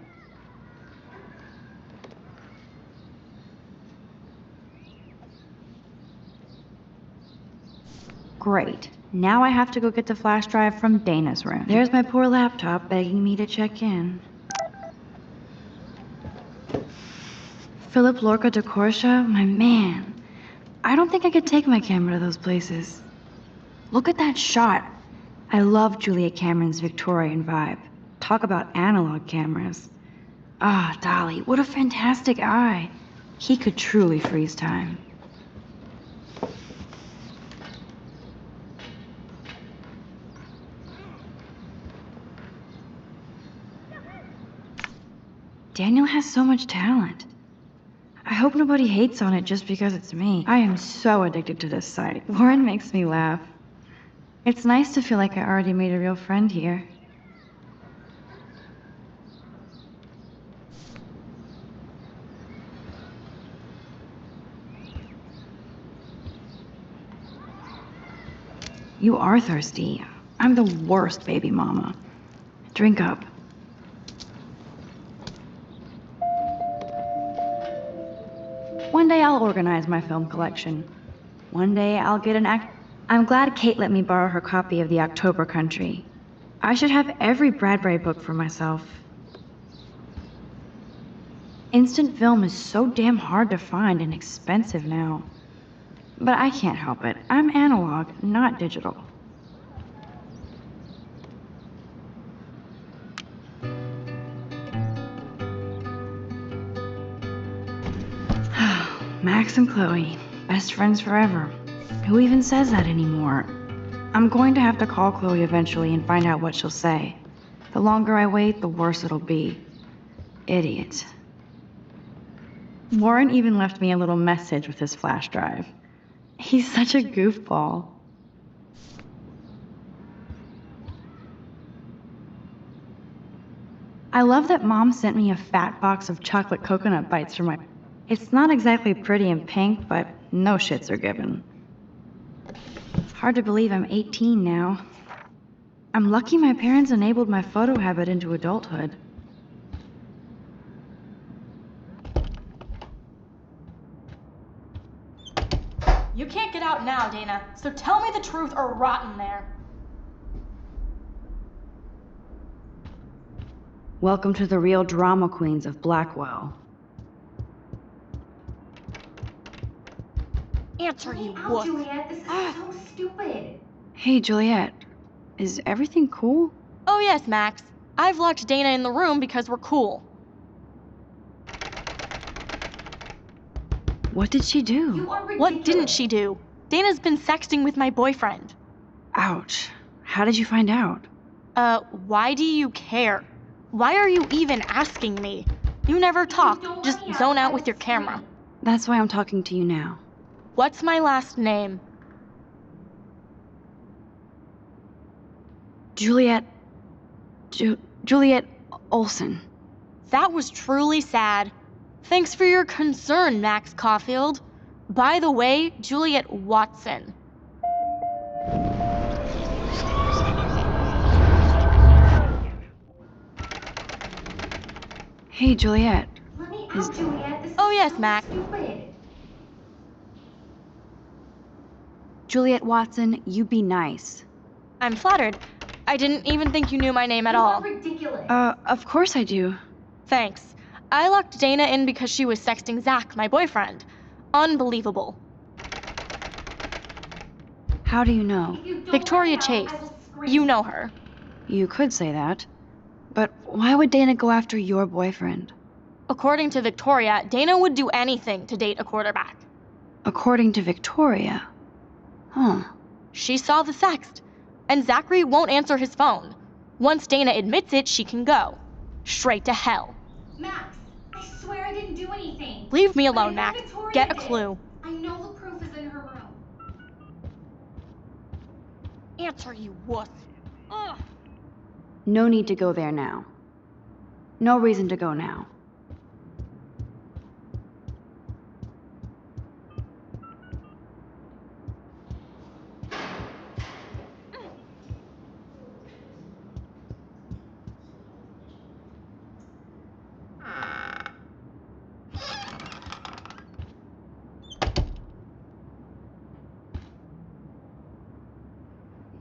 A: Great. Now I have to go get the flash drive from Dana's room. There's my poor laptop begging me to check in. Philip Lorca de Corsia, my man. I don't think I could take my camera to those places. Look at that shot. I love Julia Cameron's Victorian vibe. Talk about analog cameras. Ah, Dolly, what a fantastic eye. He could truly freeze time. Daniel has so much talent. I hope nobody hates on it just because it's me. I am so addicted to this site. Warren makes me laugh. It's nice to feel like I already made a real friend here. You are thirsty. I'm the worst baby mama. Drink up. One day I'll organize my film collection.
J: One day I'll get an act. I'm glad Kate let me borrow her copy of The October Country. I should have every Bradbury book for myself. Instant film is so damn hard to find and expensive now. But I can't help it. I'm analog, not digital. Max and Chloe, best friends forever. Who even says that anymore? I'm going to have to call Chloe eventually and find out what she'll say. The longer I wait, the worse it'll be. Idiot. Warren even left me a little message with his flash drive. He's such a goofball. I love that Mom sent me a fat box of chocolate coconut bites for my... It's not exactly pretty and pink, but no shits are given. Hard to believe I'm 18 now. I'm lucky my parents enabled my photo habit into adulthood.
P: You can't get out now, Dana, so tell me the truth or rot in there.
A: Welcome to the real drama queens of Blackwell.
P: Answer, you wuss.
C: Juliet, this is so stupid.
A: Hey, Juliet. Is everything cool?
P: Oh yes, Max. I've locked Dana in the room because we're cool.
A: What did she do?
P: What didn't she do? Dana's been sexting with my boyfriend.
A: Ouch. How did you find out?
P: Why do you care? Why are you even asking me? You never talk, just zone out with your camera.
A: That's why I'm talking to you now.
P: What's my last name?
A: Juliet Olsen.
P: That was truly sad. Thanks for your concern, Max Caulfield. By the way, Juliet Watson.
A: Hey, Juliet.
C: Let me out, Juliet. This is
P: Oh yes,
C: so
P: Max.
C: stupid.
A: Juliet Watson, you be nice.
P: I'm flattered. I didn't even think you knew my name at all.
C: Ridiculous.
A: Of course I do.
P: Thanks. I locked Dana in because she was sexting Zach, my boyfriend. Unbelievable.
A: How do you know?
P: Victoria Chase. You know her.
A: You could say that. But why would Dana go after your boyfriend?
P: According to Victoria, Dana would do anything to date a quarterback.
A: According to Victoria? Huh.
P: She saw the sext, and Zachary won't answer his phone. Once Dana admits it, she can go. Straight to hell.
C: Max, I swear I didn't do anything.
P: Leave me alone,
C: But I
P: Max.
C: think Victoria
P: Get a
C: did.
P: clue.
C: I know the proof is in her room.
P: Answer, you wuss. Ugh.
A: No need to go there now. No reason to go now.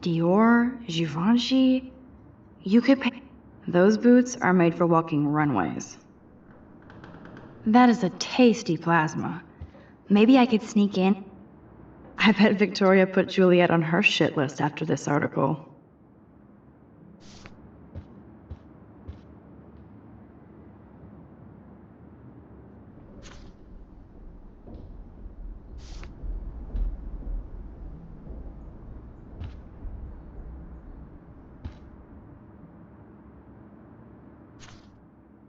A: Dior, Givenchy, you could pay. Those boots are made for walking runways. That is a tasty plasma. Maybe I could sneak in. I bet Victoria put Juliet on her shit list after this article.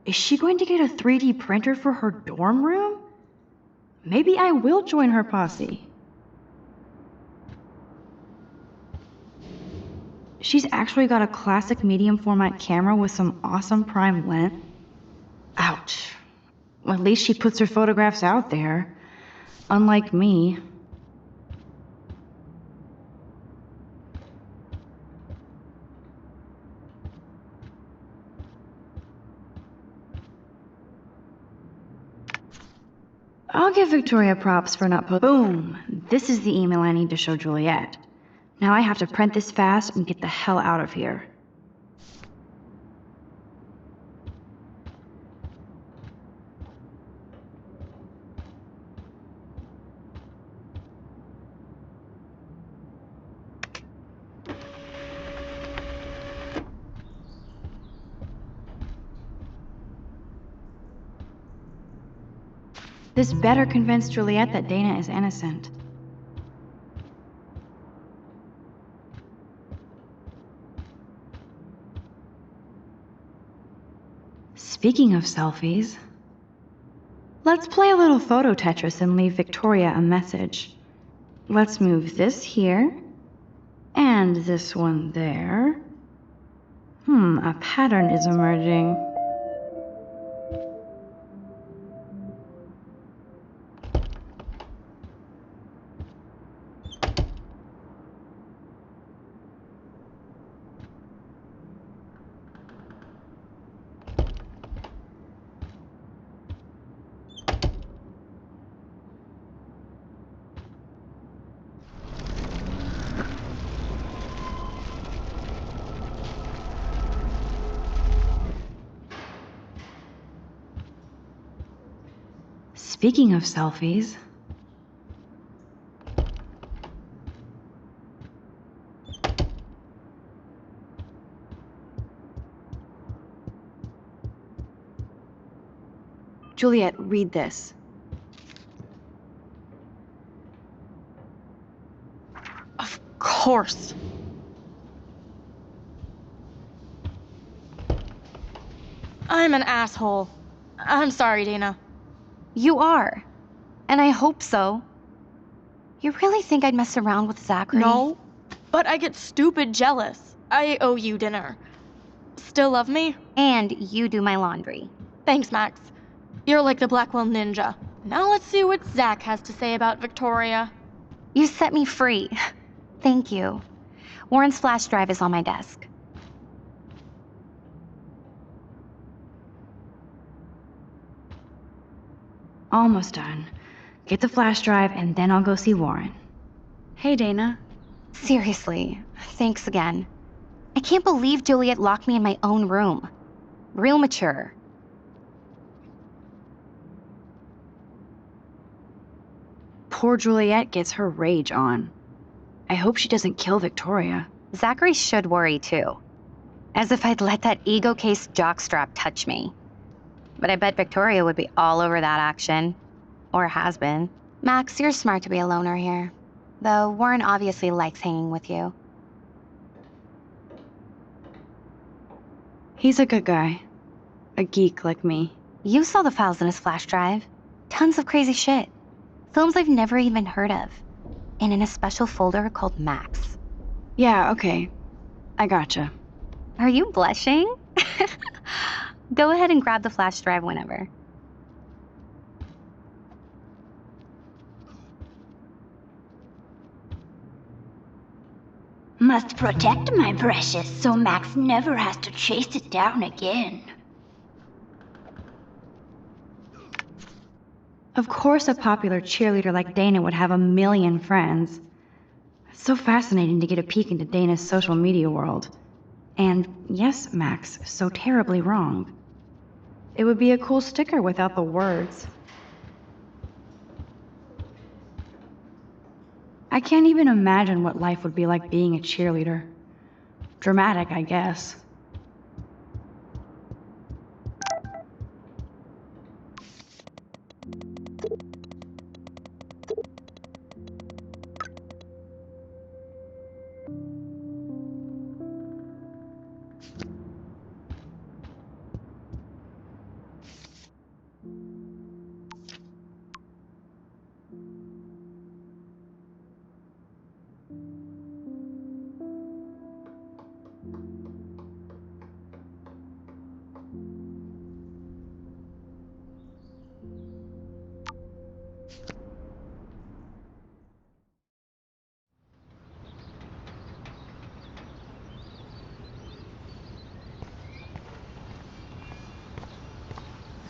A: Is she going to get a 3D printer for her dorm room? Maybe I will join her posse. She's actually got a classic medium format camera with some awesome prime lens. Ouch. Well, at least she puts her photographs out there. Unlike me.
J: I'll give Victoria props for not Boom! This is the email I need to show Juliet. Now I have to print this fast and get the hell out of here. This better convince Juliet that Dana is innocent. Speaking of selfies, let's play a little photo Tetris and leave Victoria a message. Let's move this here, and this one there. A pattern is emerging. Speaking of selfies, Juliet, read this.
P: Of course. I'm an asshole. I'm sorry, Dana.
C: You are. And I hope so. You really think I'd mess around with Zachary?
P: No, but I get stupid jealous. I owe you dinner. Still love me?
C: And you do my laundry.
P: Thanks, Max. You're like the Blackwell Ninja. Now let's see what Zach has to say about Victoria.
C: You set me free. Thank you. Warren's flash drive is on my desk.
J: Almost done. Get the flash drive and then I'll go see Warren. Hey, Dana.
C: Seriously, thanks again. I can't believe Juliet locked me in my own room. Real mature.
J: Poor Juliet gets her rage on. I hope she doesn't kill Victoria.
C: Zachary should worry too. As if I'd let that ego-cased jockstrap touch me. But I bet Victoria would be all over that action. Or has been. Max, you're smart to be a loner here. Though Warren obviously likes hanging with you.
J: He's a good guy. A geek like me.
C: You saw the files in his flash drive. Tons of crazy shit. Films I've never even heard of. And in a special folder called Max.
J: Yeah, okay. I gotcha.
C: Are you blushing? Go ahead and grab the flash drive whenever.
Q: Must protect my precious so Max never has to chase it down again.
J: Of course a popular cheerleader like Dana would have a million friends. It's so fascinating to get a peek into Dana's social media world. And yes, Max, so terribly wrong. It would be a cool sticker without the words. I can't even imagine what life would be like being a cheerleader. Dramatic, I guess.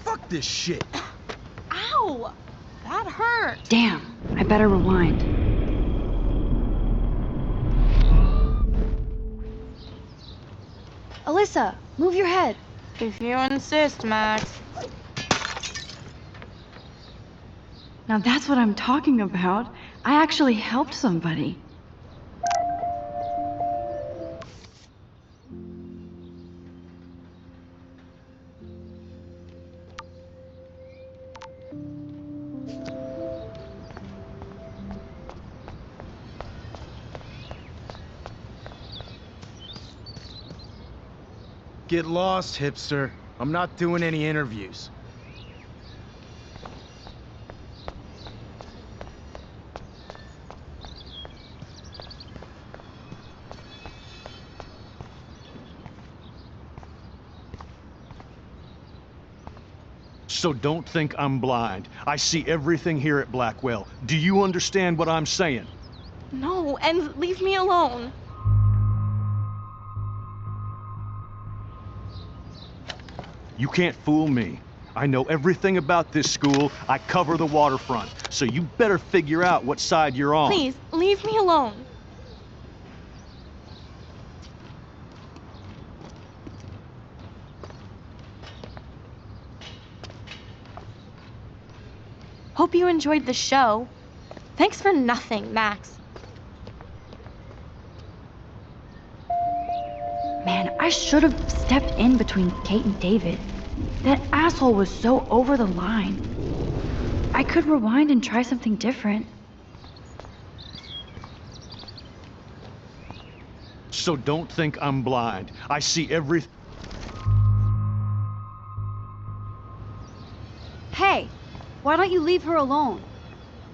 O: Fuck this shit.
P: Ow! That hurt.
A: Damn, I better rewind.
P: Alyssa, move your head. If you insist, Max.
J: Now that's what I'm talking about. I actually helped somebody.
R: Get lost, hipster. I'm not doing any interviews.
H: So don't think I'm blind. I see everything here at Blackwell. Do you understand what I'm saying?
P: No, and leave me alone.
H: You can't fool me. I know everything about this school. I cover the waterfront. So you better figure out what side you're on.
P: Please, leave me alone. Hope you enjoyed the show. Thanks for nothing, Max.
J: Man, I should have stepped in between Kate and David. That asshole was so over the line. I could rewind and try something different.
H: So don't think I'm blind. I see everything.
A: Hey, why don't you leave her alone?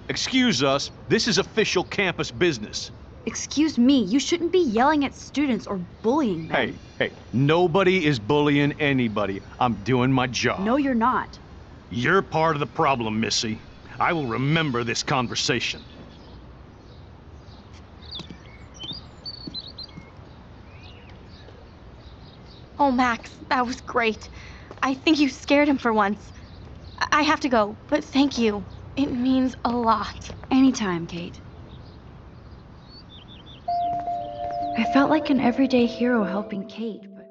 H: Excuse us. This is official campus business.
A: Excuse me, you shouldn't be yelling at students or bullying them.
H: Hey, nobody is bullying anybody. I'm doing my job.
A: No, you're not.
H: You're part of the problem, Missy. I will remember this conversation.
P: Oh, Max, that was great. I think you scared him for once. I have to go, but thank you. It means a lot.
A: Anytime, Kate.
J: I felt like an everyday hero helping Kate, but...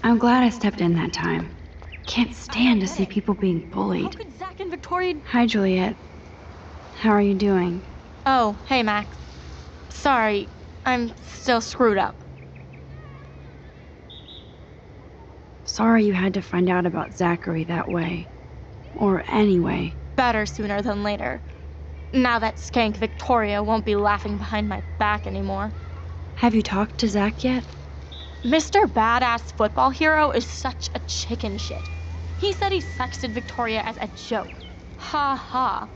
A: I'm glad I stepped in that time. Can't stand to see people being bullied.
P: How could Zach and Victoria...
A: Hi, Juliet. How are you doing?
P: Oh, hey, Max. Sorry, I'm still screwed up.
A: Sorry you had to find out about Zachary that way. Or anyway.
P: Better sooner than later. Now that skank Victoria won't be laughing behind my back anymore.
A: Have you talked to Zach yet?
P: Mr. Badass Football Hero is such a chicken shit. He said he sexted Victoria as a joke. Ha ha.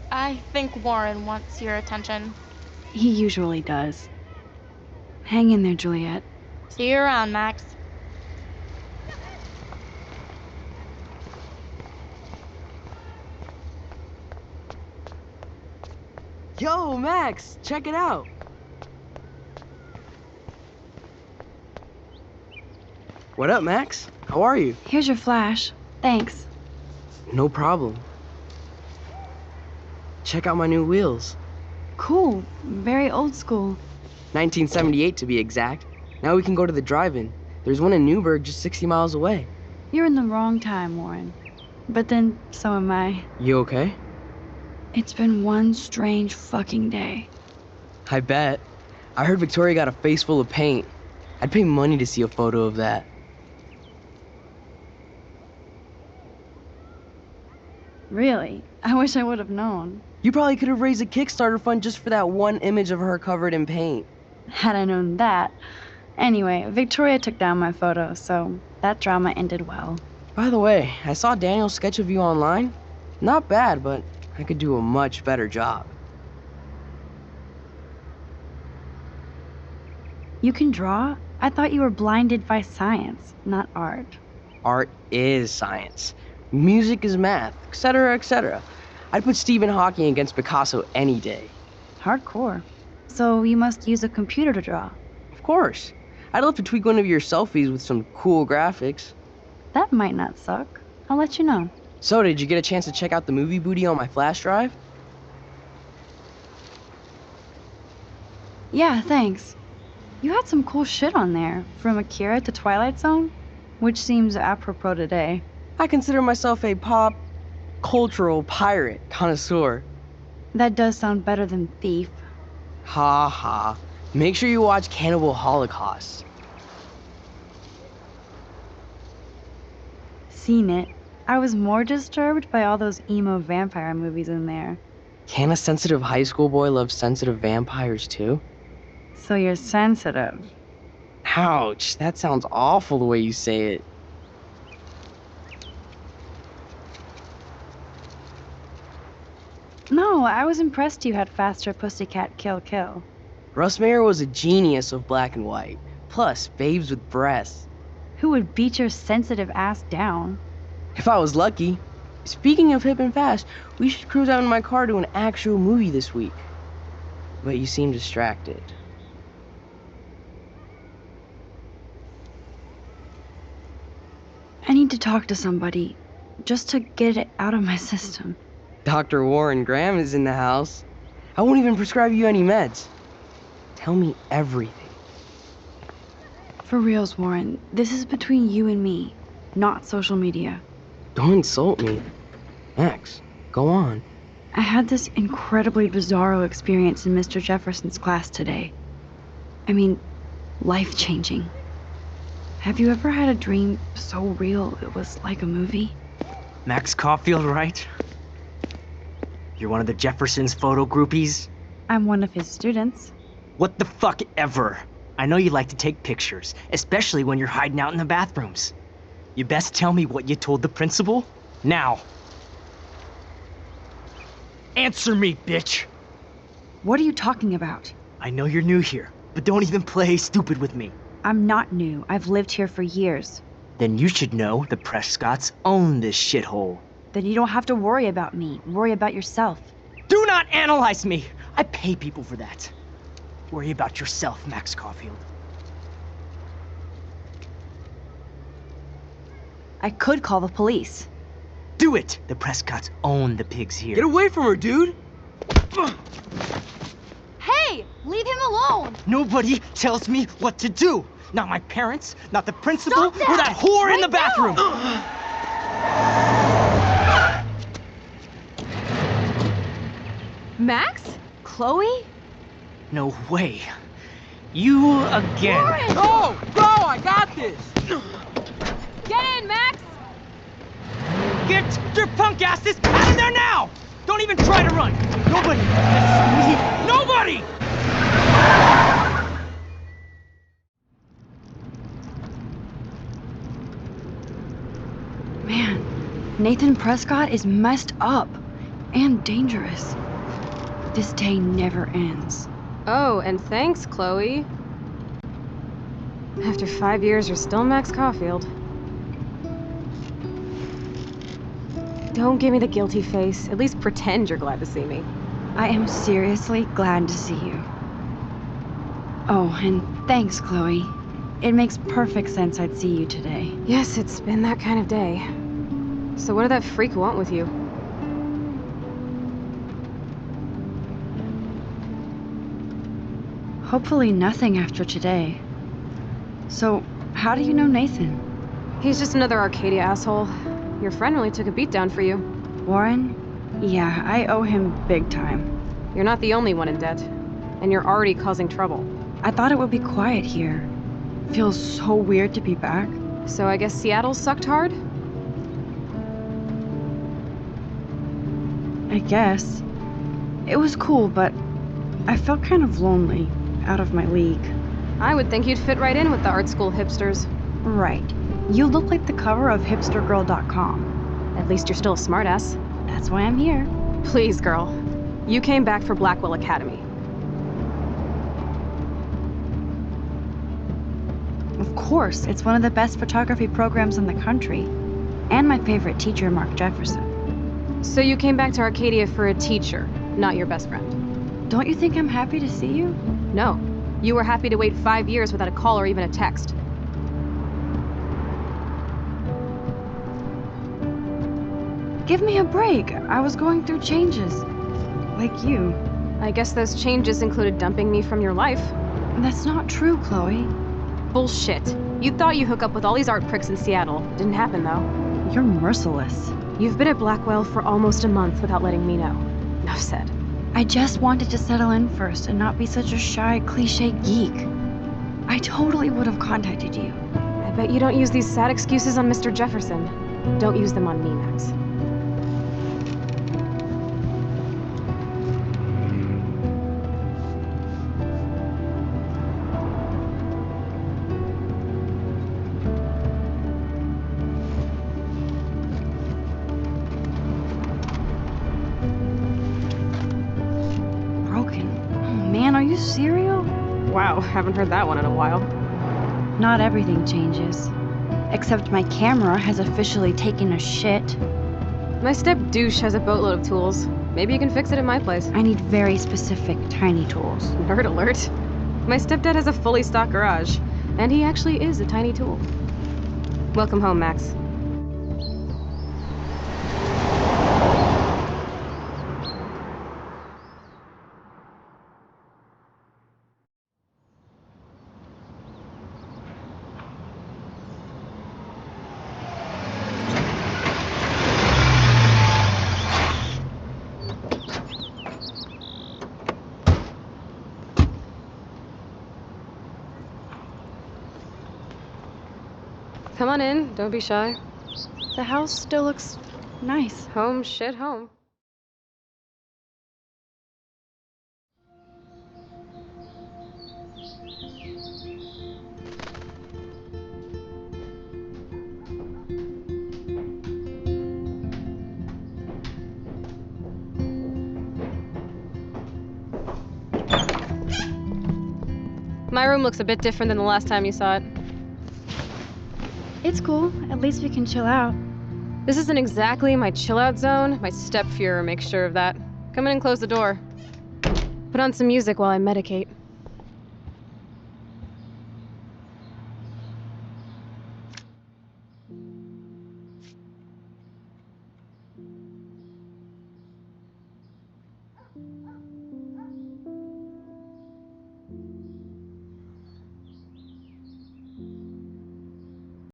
P: I think Warren wants your attention.
A: He usually does. Hang in there, Juliet.
P: See you around, Max.
M: Yo, Max, check it out. What up, Max? How are you?
A: Here's your flash. Thanks.
M: No problem. Check out my new wheels.
A: Cool. Very old school.
M: 1978 to be exact. Now we can go to the drive-in. There's one in Newburgh just 60 miles away.
A: You're in the wrong time, Warren. But then, so am I.
M: You okay?
A: It's been one strange fucking day.
M: I bet. I heard Victoria got a face full of paint. I'd pay money to see a photo of that.
A: Really? I wish I would have known.
M: You probably could have raised a Kickstarter fund just for that one image of her covered in paint.
A: Had I known that. Anyway, Victoria took down my photo, so that drama ended well.
M: By the way, I saw Daniel's sketch of you online. Not bad, but I could do a much better job.
J: You can draw? I thought you were blinded by science, not art.
M: Art is science. Music is math, etc., etc. I'd put Stephen Hawking against Picasso any day.
J: Hardcore. So you must use a computer to draw.
M: Of course. I'd love to tweak one of your selfies with some cool graphics.
J: That might not suck. I'll let you know.
M: So, did you get a chance to check out the movie booty on my flash drive?
J: Yeah, thanks. You had some cool shit on there, from Akira to Twilight Zone, which seems apropos today.
M: I consider myself a pop cultural pirate connoisseur.
J: That does sound better than thief.
M: Ha ha. Make sure you watch Cannibal Holocaust.
J: Seen it. I was more disturbed by all those emo vampire movies in there.
M: Can a sensitive high school boy love sensitive vampires too?
J: So you're sensitive.
M: Ouch, that sounds awful the way you say it.
J: No, I was impressed you had faster Pussycat Kill Kill.
M: Russ Meyer was a genius of black and white. Plus, babes with breasts.
J: Who would beat your sensitive ass down?
M: If I was lucky. Speaking of hip and fast, we should cruise out in my car to an actual movie this week. But you seem distracted.
J: I need to talk to somebody, just to get it out of my system.
M: Dr. Warren Graham is in the house. I won't even prescribe you any meds. Tell me everything.
J: For reals, Warren, this is between you and me, not social media.
M: Don't insult me. Max, go on.
J: I had this incredibly bizarro experience in Mr. Jefferson's class today. I mean, life-changing. Have you ever had a dream so real it was like a movie?
E: Max Caulfield, right? You're one of the Jefferson's photo groupies?
J: I'm one of his students.
E: What the fuck ever? I know you like to take pictures, especially when you're hiding out in the bathrooms. You best tell me what you told the principal, now. Answer me, bitch!
J: What are you talking about?
E: I know you're new here, but don't even play stupid with me.
J: I'm not new. I've lived here for years.
E: Then you should know the Prescotts own this shithole.
J: Then you don't have to worry about me. Worry about yourself.
E: Do not analyze me! I pay people for that. Worry about yourself, Max Caulfield.
J: I could call the police.
E: Do it! The Prescotts own the pigs here.
M: Get away from her, dude!
P: Hey! Leave him alone!
E: Nobody tells me what to do! Not my parents, not the principal,
P: Stop that!
E: or that whore
P: Right
E: in the bathroom!
G: Max? Chloe?
E: No way. You again.
P: Warren!
M: Go! Go! I got this!
G: Get in, Max!
E: Get your punk asses out of there now! Don't even try to run! Nobody! Nobody!
J: Man, Nathan Prescott is messed up and dangerous. This day never ends.
G: Oh, and thanks, Chloe. After 5 years, you're still Max Caulfield. Don't give me the guilty face. At least pretend you're glad to see me.
J: I am seriously glad to see you. Oh, and thanks, Chloe. It makes perfect sense I'd see you today.
G: Yes, it's been that kind of day. So what did that freak want with you?
J: Hopefully nothing after today. So, how do you know Nathan?
G: He's just another Arcadia asshole. Your friend really took a beat down for you.
J: Warren? Yeah, I owe him big time.
G: You're not the only one in debt. And you're already causing trouble.
J: I thought it would be quiet here. Feels so weird to be back.
G: So I guess Seattle sucked hard?
J: I guess. It was cool, but I felt kind of lonely, out of my league.
G: I would think you'd fit right in with the art school hipsters.
J: Right. You look like the cover of hipstergirl.com.
G: At least you're still a smartass.
J: That's why I'm here.
G: Please, girl. You came back for Blackwell Academy.
J: Of course, it's one of the best photography programs in the country. And my favorite teacher, Mark Jefferson.
G: So you came back to Arcadia for a teacher, not your best friend.
J: Don't you think I'm happy to see you?
G: No. You were happy to wait 5 years without a call or even a text.
J: Give me a break. I was going through changes. Like you.
G: I guess those changes included dumping me from your life.
J: That's not true, Chloe.
G: Bullshit. You thought you hook up with all these art pricks in Seattle. Didn't happen, though.
J: You're merciless.
G: You've been at Blackwell for almost a month without letting me know. Enough said.
J: I just wanted to settle in first and not be such a shy, cliche geek. I totally would have contacted you.
G: I bet you don't use these sad excuses on Mr. Jefferson. Don't use them on me, Max.
J: Man, are you serial?
G: Wow, haven't heard that one in a while.
J: Not everything changes. Except my camera has officially taken a shit.
G: My step-douche has a boatload of tools. Maybe you can fix it at my place.
J: I need very specific, tiny tools.
G: Nerd alert. My stepdad has a fully stocked garage, and he actually is a tiny tool. Welcome home, Max. Come on in, don't be shy.
J: The house still looks nice.
G: Home, shit, home. My room looks a bit different than the last time you saw it.
J: It's cool. At least we can chill out.
G: This isn't exactly my chill-out zone. My step-Fuhrer makes sure of that. Come in and close the door. Put on some music while I medicate.